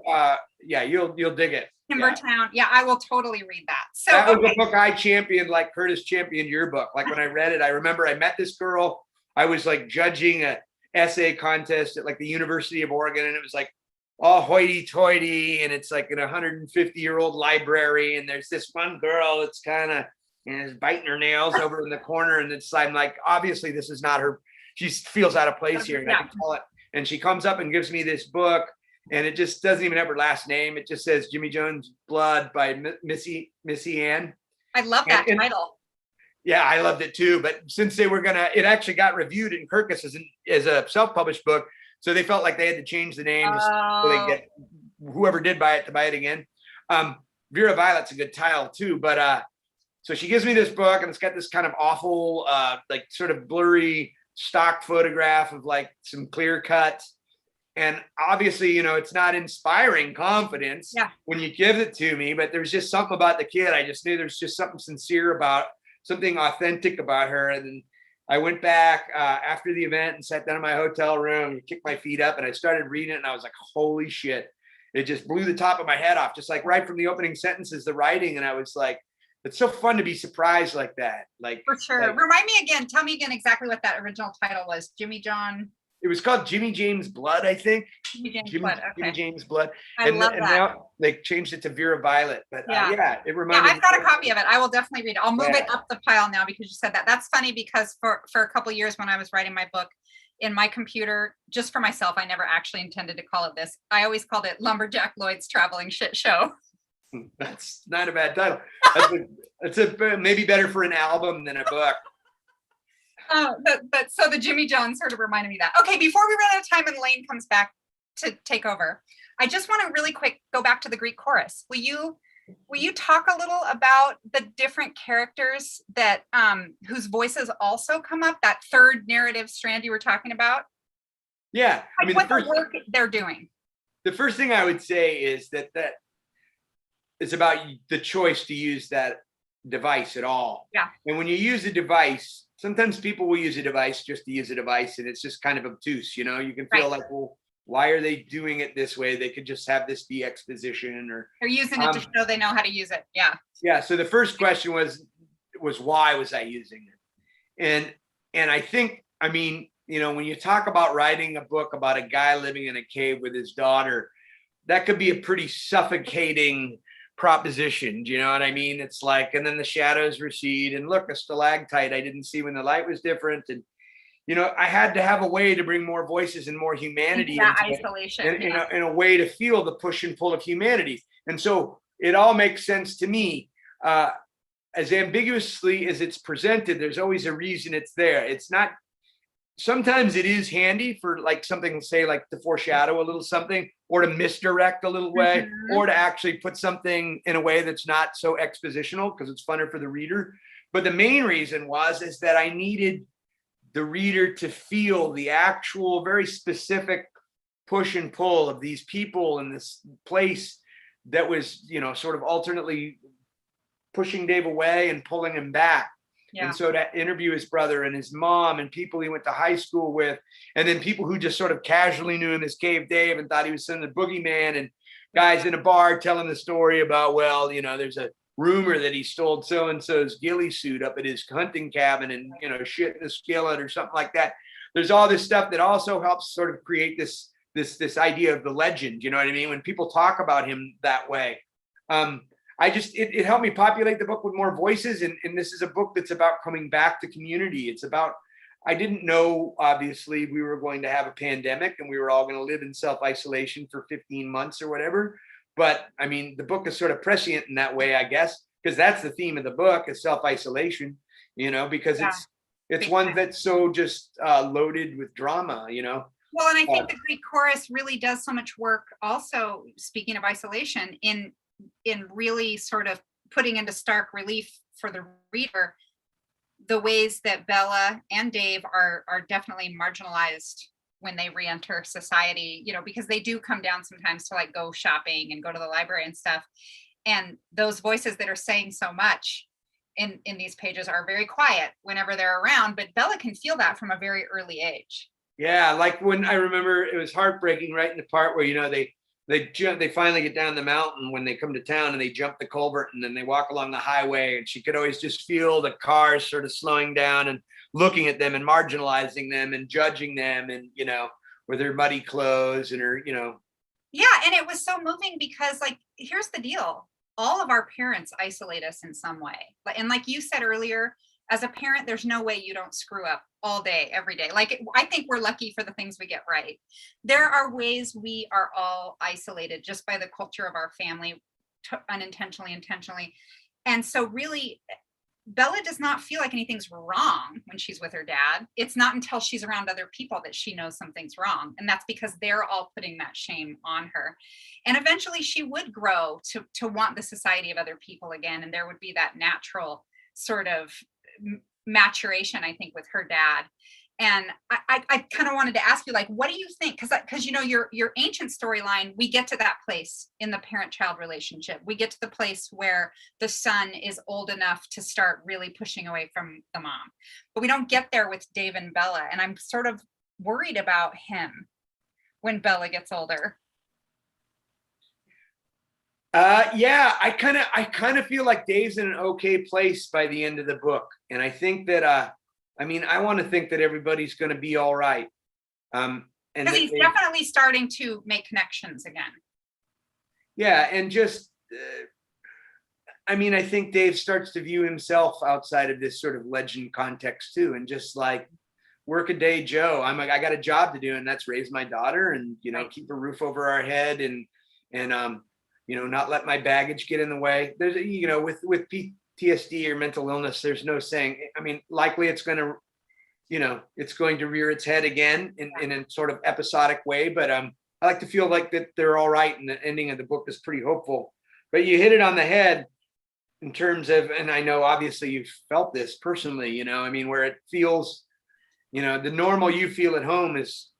you'll dig it. Timbertown. Yeah, I will totally read that. So that was the book I championed, like Curtis championed your book. Like when I read it, I remember I met this girl. I was like judging a essay contest at like the University of Oregon, and it was like all hoity-toity, and it's like in 150-year-old library, and there's this one girl that's kind of is biting her nails over in the corner, and I'm like, obviously this is not her. She feels out of place here, and I can tell it. And she comes up and gives me this book, and it just doesn't even have her last name. It just says Jimmy Jones Blood by Missy Ann. I love that title. Yeah, I loved it too. But since they were it actually got reviewed in Kirkus as a self-published book. So they felt like they had to change the name just so they get whoever did buy it to buy it again. Vera Violet's a good title too. But so she gives me this book, and it's got this kind of awful, like sort of blurry stock photograph of like some clear cuts. And obviously, you know, it's not inspiring confidence when you give it to me, but there's just something about the kid. I just knew there's just something sincere about, something authentic about her. And then I went back after the event and sat down in my hotel room and kicked my feet up, and I started reading it, and I was like, holy shit. It just blew the top of my head off, just like right from the opening sentences, the writing. And I was like, it's so fun to be surprised like that. Like for sure. Like, remind me again. Tell me again exactly what that original title was. Jimmy John. It was called Jimmy James Blood, I think. Jimmy Blood. Okay. Jimmy James Blood. I love that. Now they changed it to Vera Violet. But it reminded me. I've got a copy of it. I will definitely read it. I'll move it up the pile now because you said that. That's funny because for a couple of years when I was writing my book in my computer, just for myself, I never actually intended to call it this. I always called it Lumberjack Lloyd's Traveling Shit Show. That's not a bad title. It's maybe better for an album than a book. But so the Jimmy John sort of reminded me of that. Okay, before we run out of time and Lane comes back to take over, I just want to really quick go back to the Greek chorus. Will you talk a little about the different characters that whose voices also come up, that third narrative strand you were talking about? Yeah, I mean, what the work they're doing. The first thing I would say is that it's about the choice to use that device at all. Yeah. And when you use a device, sometimes people will use a device just to use a device, and it's just kind of obtuse, you know. You can feel like, well, why are they doing it this way? They could just have this be exposition, or they're using it to show they know how to use it. Yeah. Yeah. So the first question was why was I using it? And I think, I mean, you know, when you talk about writing a book about a guy living in a cave with his daughter, that could be a pretty suffocating proposition. Do you know what I mean? It's like, and then the shadows recede, and look, a stalactite I didn't see when the light was different. And, you know, I had to have a way to bring more voices and more humanity into isolation, in a way to feel the push and pull of humanity. And so it all makes sense to me. As ambiguously as it's presented, there's always a reason it's there. It's not, sometimes it is handy for like something, say like to foreshadow a little something, or to misdirect a little way, or to actually put something in a way that's not so expositional because it's funner for the reader. But the main reason is that I needed the reader to feel the actual very specific push and pull of these people in this place that was, you know, sort of alternately pushing Dave away and pulling him back. Yeah. And so to interview his brother and his mom and people he went to high school with, and then people who just sort of casually knew him as Cave Dave and thought he was some of the boogeyman, and guys in a bar telling the story about, well, you know, there's a rumor that he stole so-and-so's ghillie suit up at his hunting cabin and, you know, shit in the skillet or something like that. There's all this stuff that also helps sort of create this idea of the legend. You know what I mean? When people talk about him that way, it helped me populate the book with more voices. And this is a book that's about coming back to community. It's about, I didn't know, obviously, we were going to have a pandemic and we were all going to live in self-isolation for 15 months or whatever. But I mean, the book is sort of prescient in that way, I guess, because that's the theme of the book is self-isolation, you know, because it's one that's so just loaded with drama, you know. Well, and I think the Greek chorus really does so much work also, speaking of isolation, in really sort of putting into stark relief for the reader the ways that Bella and Dave are definitely marginalized when they re-enter society, you know, because they do come down sometimes to like go shopping and go to the library and stuff. And those voices that are saying so much in these pages are very quiet whenever they're around, but Bella can feel that from a very early age. Yeah, like when I remember it was heartbreaking right in the part where, you know, they finally get down the mountain when they come to town and they jump the culvert and then they walk along the highway, and she could always just feel the cars sort of slowing down and looking at them and marginalizing them and judging them, and, you know, with her muddy clothes and her, you know. Yeah, and it was so moving because, like, here's the deal. All of our parents isolate us in some way. And like you said earlier, as a parent, there's no way you don't screw up all day, every day. Like, I think we're lucky for the things we get right. There are ways we are all isolated just by the culture of our family, unintentionally, intentionally. And so really, Bella does not feel like anything's wrong when she's with her dad. It's not until she's around other people that she knows something's wrong. And that's because they're all putting that shame on her. And eventually she would grow to want the society of other people again. And there would be that natural sort of maturation, I think, with her dad. And I kind of wanted to ask you, like, what do you think? Because you know, your ancient storyline, we get to that place in the parent-child relationship. We get to the place where the son is old enough to start really pushing away from the mom. But we don't get there with Dave and Bella. And I'm sort of worried about him when Bella gets older. Yeah, I kind of feel like Dave's in an okay place by the end of the book. And I think that, I mean, I want to think that everybody's going to be all right. And because he's definitely starting to make connections again. Yeah. And just, I mean, I think Dave starts to view himself outside of this sort of legend context too. And just like, work a day Joe, I got a job to do, and that's raise my daughter and, you know, keep a roof over our head and you know, not let my baggage get in the way. There's, you know, with PTSD or mental illness, there's no saying. I mean, likely it's going to, you know, it's going to rear its head again in a sort of episodic way. But I like to feel like that they're all right, and the ending of the book is pretty hopeful. But you hit it on the head in terms of, and I know obviously you've felt this personally, you know, I mean, where it feels, you know, the normal you feel at home is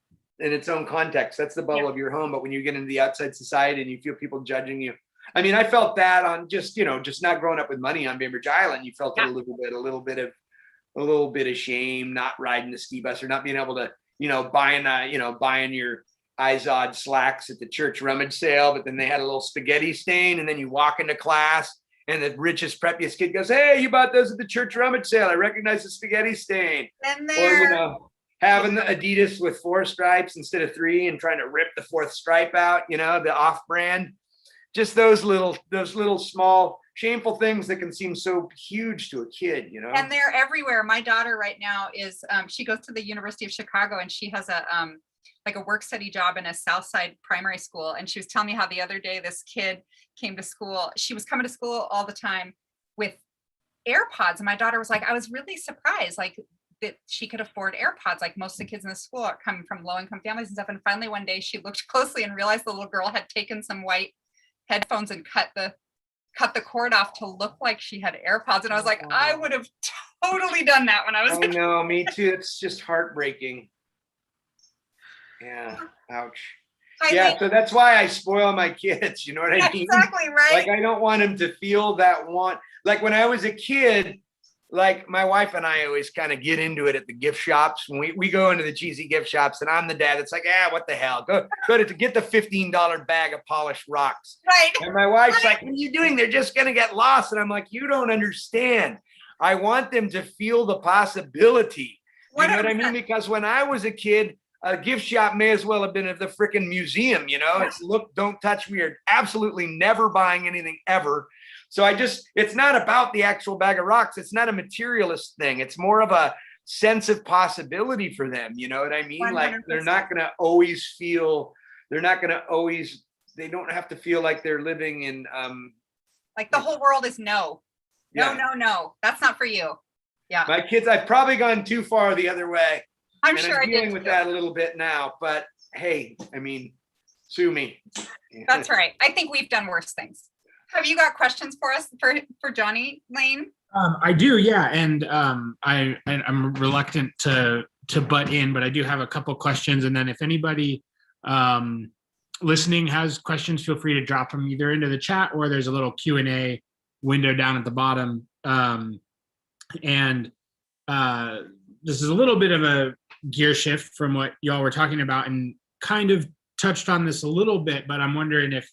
in its own context. That's the bubble of your home. But when you get into the outside society and you feel people judging you, I mean, I felt that on just, you know, just not growing up with money on Bainbridge Island. You felt a little bit of shame, not riding the ski bus or not being able to, you know, buying your Izod slacks at the church rummage sale, but then they had a little spaghetti stain, and then you walk into class and the richest, preppiest kid goes, "Hey, you bought those at the church rummage sale. I recognize the spaghetti stain." Or, you know, having the Adidas with 4 stripes instead of 3 and trying to rip the 4th stripe out, you know, the off-brand. Just those little small shameful things that can seem so huge to a kid, you know. And they're everywhere. My daughter right now is she goes to the University of Chicago, and she has a like a work study job in a South Side primary school. And she was telling me how the other day this kid came to school. She was coming to school all the time with AirPods, and my daughter was like, I was really surprised, like, that she could afford AirPods. Like, most of the kids in the school are coming from low-income families and stuff. And finally one day she looked closely and realized the little girl had taken some white headphones and cut the cord off to look like she had AirPods. And I was like, I would have totally done that when I was a kid. No, me too. It's just heartbreaking. Yeah, ouch. So that's why I spoil my kids, you know what I mean? Exactly, right. Like, I don't want them to feel that want. Like, when I was a kid, like my wife and I always kind of get into it at the gift shops. When we go into the cheesy gift shops, and I'm the dad. It's like, what the hell? Go to get the $15 bag of polished rocks. Right. And my wife's like, what are you doing? They're just gonna get lost. And I'm like, you don't understand. I want them to feel the possibility. You know what I mean? Because when I was a kid, a gift shop may as well have been at the freaking museum. It's look, don't touch me. You're absolutely never buying anything ever. So it's not about the actual bag of rocks. It's not a materialist thing. It's more of a sense of possibility for them. You know what I mean? 100%. Like they're not going to always feel, they don't have to feel like they're living in. Like the whole world is no. No. That's not for you. Yeah. My kids, I've probably gone too far the other way. I'm sure I'm dealing with that a little bit now, but hey, I mean, sue me. That's right. I think we've done worse things. Have you got questions for us for Johnny Lane? I do, yeah, and I'm reluctant to butt in, but I do have a couple questions, and then if anybody listening has questions, feel free to drop them either into the chat or there's a little Q&A window down at the bottom. And this is a little bit of a gear shift from what y'all were talking about, and kind of touched on this a little bit, but I'm wondering if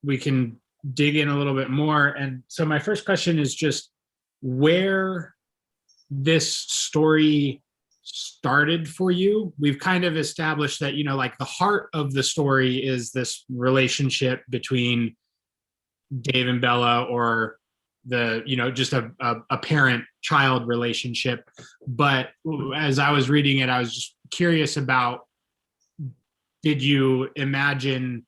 we can dig in a little bit more. And so my first question is just where this story started for you. We've kind of established that, like the heart of the story is this relationship between Dave and Bella, or the, just a parent-child relationship. But as I was reading it, I was just curious about, did you imagine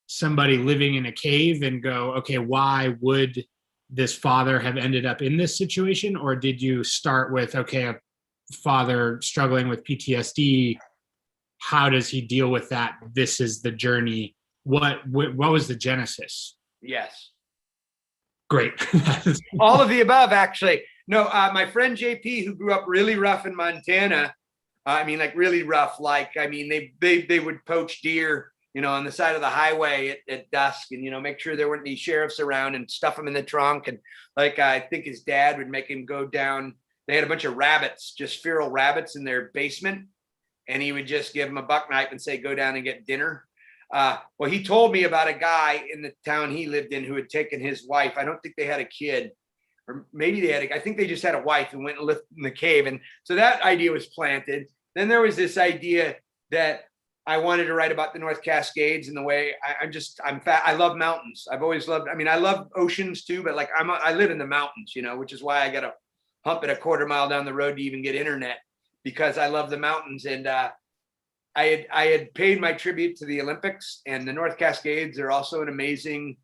somebody living in a cave and go, okay, why would this father have ended up in this situation? Or did you start with, okay, a father struggling with PTSD, how does he deal with that? This is the journey. What was the genesis? Yes. Great. All of the above, actually. No, my friend JP, who grew up really rough in Montana, like really rough, they would poach deer, on the side of the highway at dusk, and, make sure there weren't any sheriffs around and stuff them in the trunk. And I think his dad would make him go down. They had a bunch of rabbits, just feral rabbits in their basement. And he would just give them a buck knife and say, go down and get dinner. Well, he told me about a guy in the town he lived in who had taken his wife. I don't think they had a kid, or maybe they I think they just had a wife, and went and lived in the cave. And so that idea was planted. Then there was this idea that I wanted to write about the North Cascades, and the way I love mountains. I've always loved, I love oceans too, but I live in the mountains, which is why I got to hump it a quarter mile down the road to even get internet, because I love the mountains. And I had paid my tribute to the Olympics, and the North Cascades are also an amazing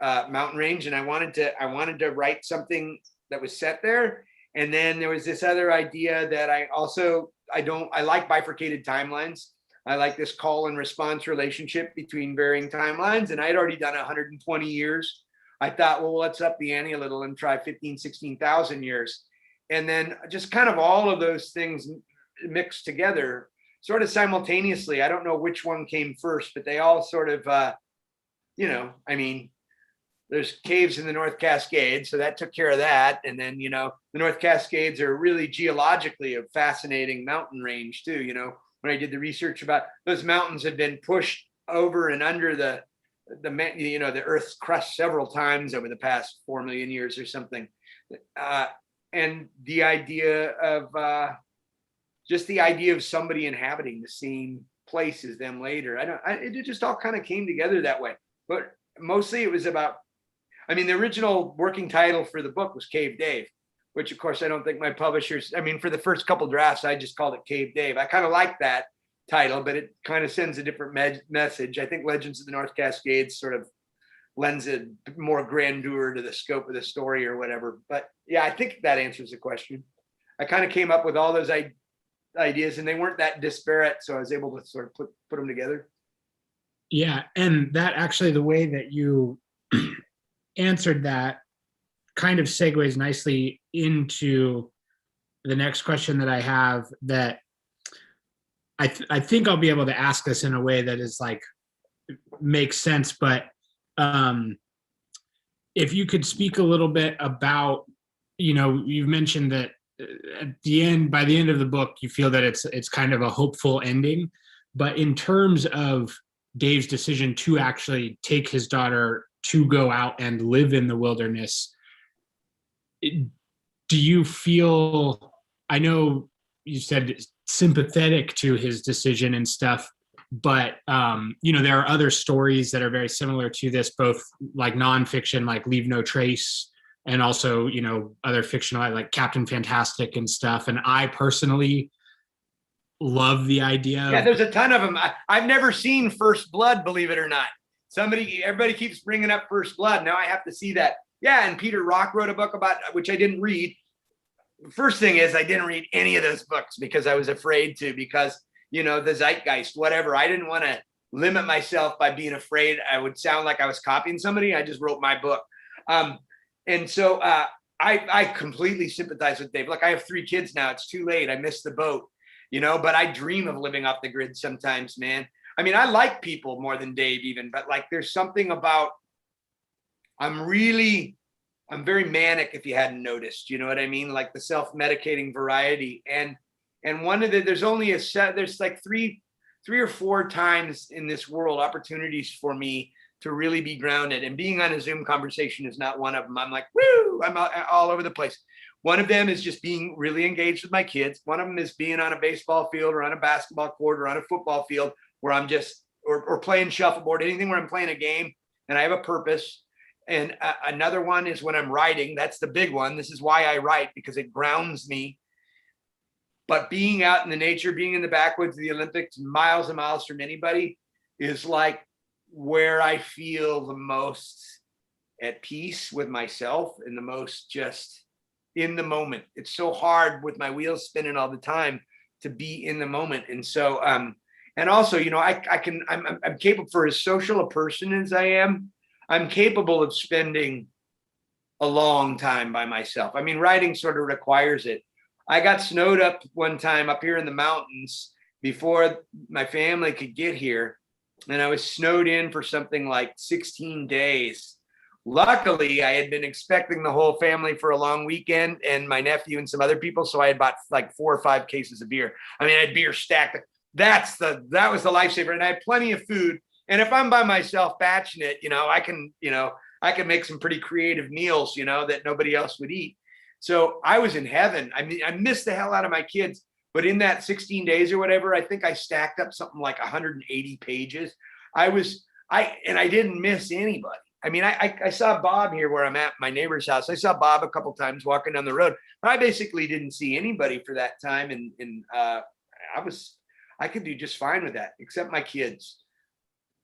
mountain range. And I wanted to write something that was set there. And then there was this other idea that I like bifurcated timelines. I like this call and response relationship between varying timelines. And I had already done 120 years. I thought, well, let's up the ante a little and try 15, 16,000 years. And then just kind of all of those things mixed together sort of simultaneously. I don't know which one came first, but they all sort of, there's caves in the North Cascades, so that took care of that. And then, the North Cascades are really geologically a fascinating mountain range too. When I did the research about those mountains, had been pushed over and under the Earth's crust several times over the past 4 million years or something. And the idea of somebody inhabiting the same place as them later. It just all kind of came together that way. But mostly it was about, the original working title for the book was Cave Dave, which of course I don't think my publishers, for the first couple drafts, I just called it Cave Dave. I kind of like that title, but it kind of sends a different message. I think Legends of the North Cascades sort of lends a more grandeur to the scope of the story or whatever. But yeah, I think that answers the question. I kind of came up with all those ideas, and they weren't that disparate, so I was able to sort of put them together. Yeah, and that actually, the way that you answered that kind of segues nicely into the next question that I have, that I think I'll be able to ask this in a way that is makes sense. But if you could speak a little bit about you've mentioned that by the end of the book, you feel that it's kind of a hopeful ending. But in terms of Dave's decision to actually take his daughter to go out and live in the wilderness, do you feel, I know you said sympathetic to his decision and stuff, but there are other stories that are very similar to this, both like nonfiction, like Leave No Trace, and also, other fictional like Captain Fantastic and stuff. And I personally love the idea. Yeah, there's a ton of them. I've never seen First Blood, believe it or not. Everybody keeps bringing up First Blood. Now I have to see that. Yeah, and Peter Rock wrote a book about, which I didn't read. First thing is I didn't read any of those books because I was afraid to, because, the zeitgeist, whatever. I didn't want to limit myself by being afraid I would sound like I was copying somebody. I just wrote my book. And so I completely sympathize with Dave. Look, I have 3 kids now. It's too late. I missed the boat, but I dream of living off the grid sometimes, man. I mean, I like people more than Dave even, but like there's something about, I'm very manic, if you hadn't noticed, you know what I mean? Like the self-medicating variety. And there's like three or 4 times in this world opportunities for me to really be grounded, and being on a Zoom conversation is not one of them. I'm like, woo, I'm all over the place. One of them is just being really engaged with my kids. One of them is being on a baseball field or on a basketball court or on a football field where I'm just, or playing shuffleboard, anything where I'm playing a game and I have a purpose. And another one is when I'm writing. That's the big one. This is why I write, because it grounds me. But being out in the nature, being in the backwoods of the Olympics, miles and miles from anybody, is like where I feel the most at peace with myself and the most just in the moment. It's so hard with my wheels spinning all the time to be in the moment. And so, and also, I'm capable, for as social a person as I am, I'm capable of spending a long time by myself. I mean, writing sort of requires it. I got snowed up one time up here in the mountains before my family could get here. And I was snowed in for something like 16 days. Luckily, I had been expecting the whole family for a long weekend, and my nephew and some other people. So I had bought like 4 or 5 cases of beer. I mean, I had beer stacked. That was the lifesaver. And I had plenty of food. And if I'm by myself batching it, I can make some pretty creative meals, that nobody else would eat. So I was in heaven. I mean, I missed the hell out of my kids. But in that 16 days or whatever, I think I stacked up something like 180 pages. I didn't miss anybody. I mean, I saw Bob here where I'm at, my neighbor's house. I saw Bob a couple times walking down the road, but I basically didn't see anybody for that time. And I could do just fine with that, except my kids.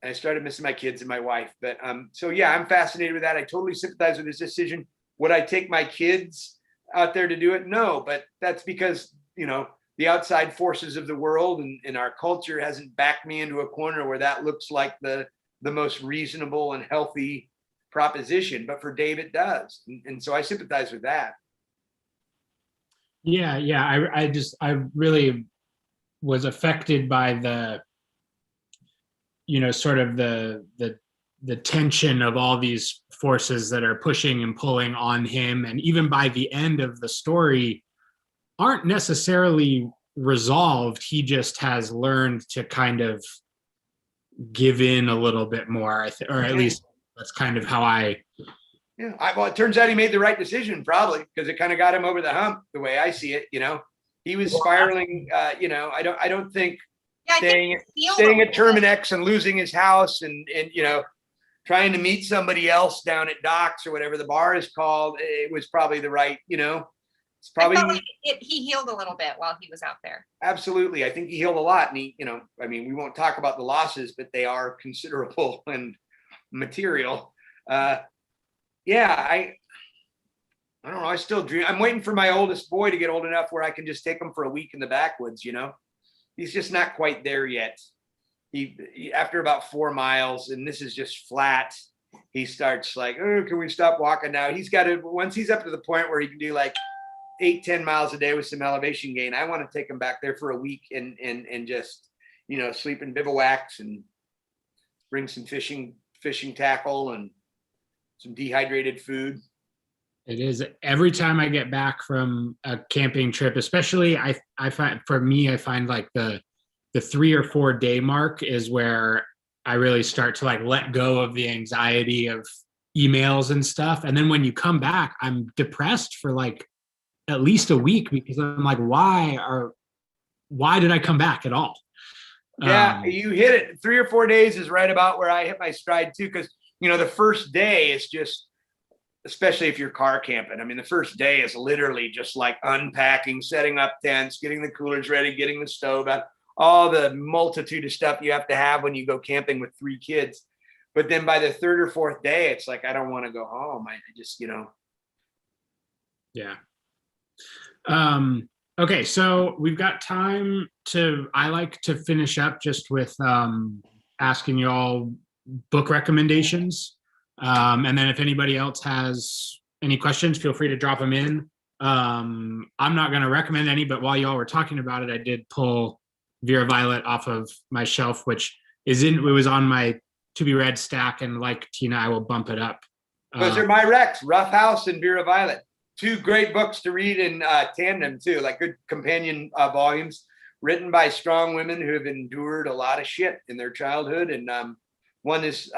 And I started missing my kids and my wife. But so yeah, I'm fascinated with that. I totally sympathize with this decision. Would I take my kids out there to do it? No, but that's because, the outside forces of the world and our culture hasn't backed me into a corner where that looks like the most reasonable and healthy proposition. But for Dave, it does. And so I sympathize with that. Yeah. I really was affected by the, sort of the tension of all these forces that are pushing and pulling on him. And even by the end of the story, aren't necessarily resolved. He just has learned to kind of give in a little bit more, or at least that's kind of how well, it turns out he made the right decision, probably, because it kind of got him over the hump, the way I see it. He was spiraling. I don't think staying at Terminex and losing his house and trying to meet somebody else down at Docks or whatever the bar is called, it was probably the right, it's probably, I felt like he healed a little bit while he was out there. Absolutely. I think he healed a lot. And he, we won't talk about the losses, but they are considerable and material. I don't know. I still dream. I'm waiting for my oldest boy to get old enough where I can just take him for a week in the backwoods. He's just not quite there yet. He after about 4 miles, and this is just flat, he starts like, oh, can we stop walking now? He's got to, once he's up to the point where he can do like 8-10 miles a day with some elevation gain, I want to take him back there for a week and just, sleep in bivouacs and bring some fishing tackle and some dehydrated food. It is. Every time I get back from a camping trip, especially I find for me, I find like the 3 or 4 day mark is where I really start to like let go of the anxiety of emails and stuff. And then when you come back, I'm depressed for like at least a week because I'm like, why did I come back at all? Yeah, you hit it. 3 or 4 days is right about where I hit my stride too. Cause the first day is just, especially if you're car camping. I mean, the first day is literally just like unpacking, setting up tents, getting the coolers ready, getting the stove out, all the multitude of stuff you have to have when you go camping with 3 kids. But then by the 3rd or 4th day, it's like, I don't want to go home. I just, Yeah. Okay, so we've got time I like to finish up just with asking you all book recommendations. And then if anybody else has any questions, feel free to drop them in. I'm not going to recommend any, but while y'all were talking about it, I did pull Vera Violet off of my shelf, which it was on my to be read stack. And like Tina, I will bump it up. Those are my recs, Rough House and Vera Violet. 2 great books to read in tandem too, like good companion volumes written by strong women who have endured a lot of shit in their childhood. And one is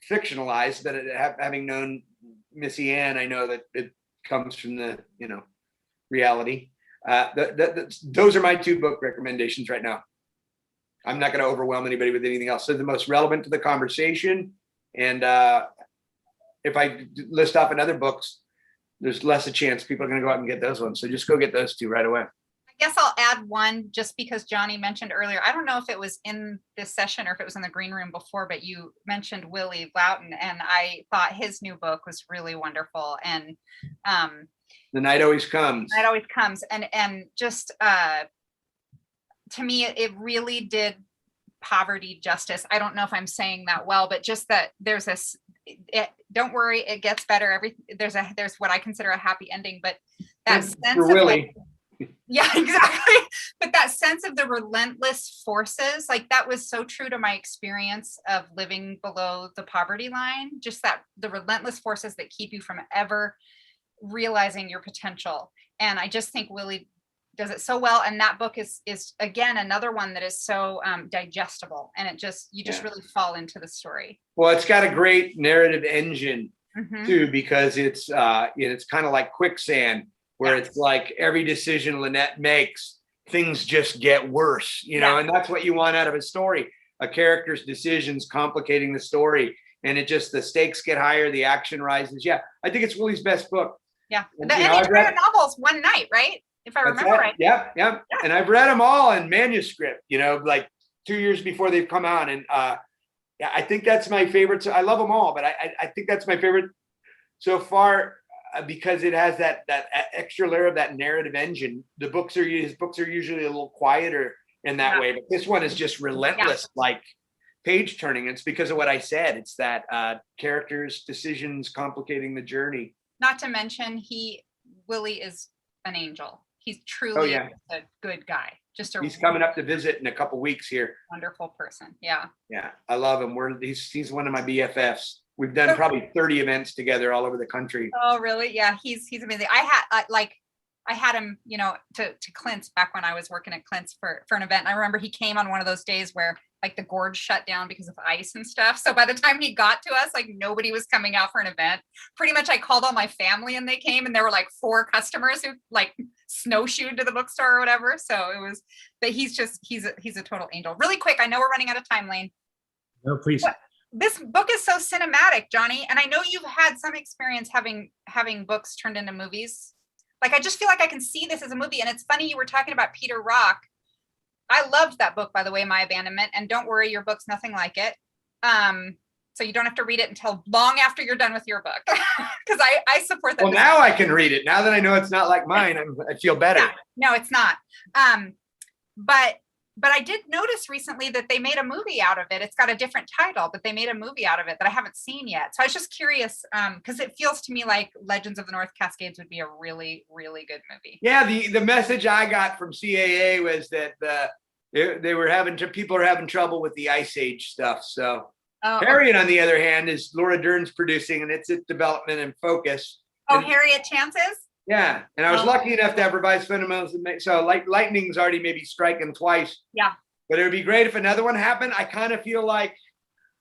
fictionalized, but having known Missy Ann, I know that it comes from the reality. Those are my 2 book recommendations right now. I'm not going to overwhelm anybody with anything else. They're the most relevant to the conversation. And if I list off another books, there's less a chance people are going to go out and get those ones. So just go get those 2 right away. I guess I'll add one just because Johnny mentioned earlier. I don't know if it was in this session or if it was in the green room before, but you mentioned Willie Loudon, and I thought his new book was really wonderful. And The Night Always Comes. Night Always Comes. And just to me, it really did poverty justice. I don't know if I'm saying that well, but just that there's this, don't worry, it gets better. There's what I consider a happy ending, but that sense of Willie. yeah, exactly. But that sense of the relentless forces, like that was so true to my experience of living below the poverty line, just that the relentless forces that keep you from ever realizing your potential. And I just think Willie does it so well. And that book is again another one that is so digestible, and you just really fall into the story. Well, it's got a great narrative engine too, because it's kind of like quicksand, where it's like every decision Lynette makes, things just get worse, and that's what you want out of a story. A character's decisions complicating the story, and the stakes get higher, the action rises. Yeah, I think it's Willie's best book. Yeah, and he read novels one night, right? If I remember right. Yeah. And I've read them all in manuscript, like 2 years before they've come out. And I think that's my favorite. I love them all, but I think that's my favorite so far because it has that extra layer of that narrative engine. His books are usually a little quieter in that way, but this one is just relentless, like page turning. It's because of what I said. It's that characters' decisions complicating the journey. Not to mention Willie is an angel. He's truly a good guy. He's coming up to visit in a couple weeks here. Wonderful person. Yeah. Yeah. I love him. He's one of my BFFs. We've done probably 30 events together all over the country. Oh, really? Yeah. He's amazing. I had him, to Clint's back when I was working at Clint's for an event. And I remember he came on one of those days where like the gorge shut down because of ice and stuff. So by the time he got to us, like nobody was coming out for an event. Pretty much I called all my family and they came, and there were like 4 customers who like snowshoed to the bookstore or whatever. So it was, but he's a total angel. Really quick, I know we're running out of time, Lane. No, please. But this book is so cinematic, Johnny. And I know you've had some experience having books turned into movies. Like, I just feel like I can see this as a movie. And it's funny, you were talking about Peter Rock. I loved that book, by the way, My Abandonment. And don't worry, your book's nothing like it. So you don't have to read it until long after you're done with your book. Because I support that. Well, now I can read it. Now that I know it's not like mine, I feel better. Yeah, no, it's not. But I did notice recently that they made a movie out of it. It's got a different title, but they made a movie out of it that I haven't seen yet. So I was just curious, because it feels to me like Legends of the North Cascades would be a really, really good movie. Yeah, the message I got from CAA was that people are having trouble with the Ice Age stuff. So Harriet, on the other hand, is Laura Dern's producing, and it's at development and focus. Oh, Harriet Chances? Yeah, and I was lucky enough to have revised fundamentals. So lightning's already maybe striking twice. Yeah. But it would be great if another one happened. I kind of feel like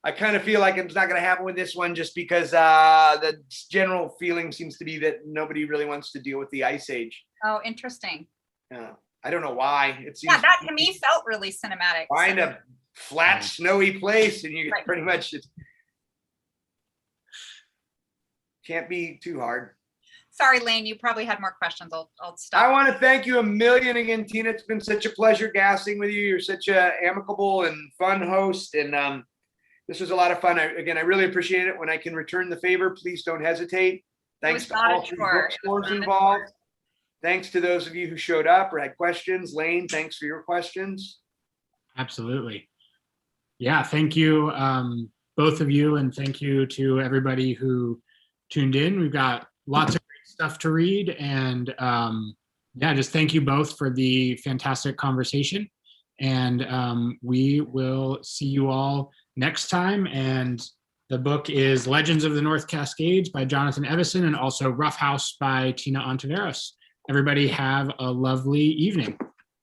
it's not going to happen with this one, just because the general feeling seems to be that nobody really wants to deal with the Ice Age. Oh, interesting. I don't know why. It seems that to me felt really cinematic. Find a flat, snowy place, and you pretty much just can't be too hard. Sorry, Lane, you probably had more questions. I'll stop. I want to thank you a million again, Tina. It's been such a pleasure gassing with you. You're such a amicable and fun host, and this was a lot of fun. I really appreciate it. When I can return the favor, please don't hesitate. Thanks to all three bookstores involved. Thanks to those of you who showed up or had questions. Lane, thanks for your questions. Absolutely. Yeah, thank you, both of you, and thank you to everybody who tuned in. We've got lots of great stuff to read, and just thank you both for the fantastic conversation. And we will see you all next time. And the book is Legends of the North Cascades by Jonathan Evison, and also Rough House by Tina Ontiveros. Everybody have a lovely evening.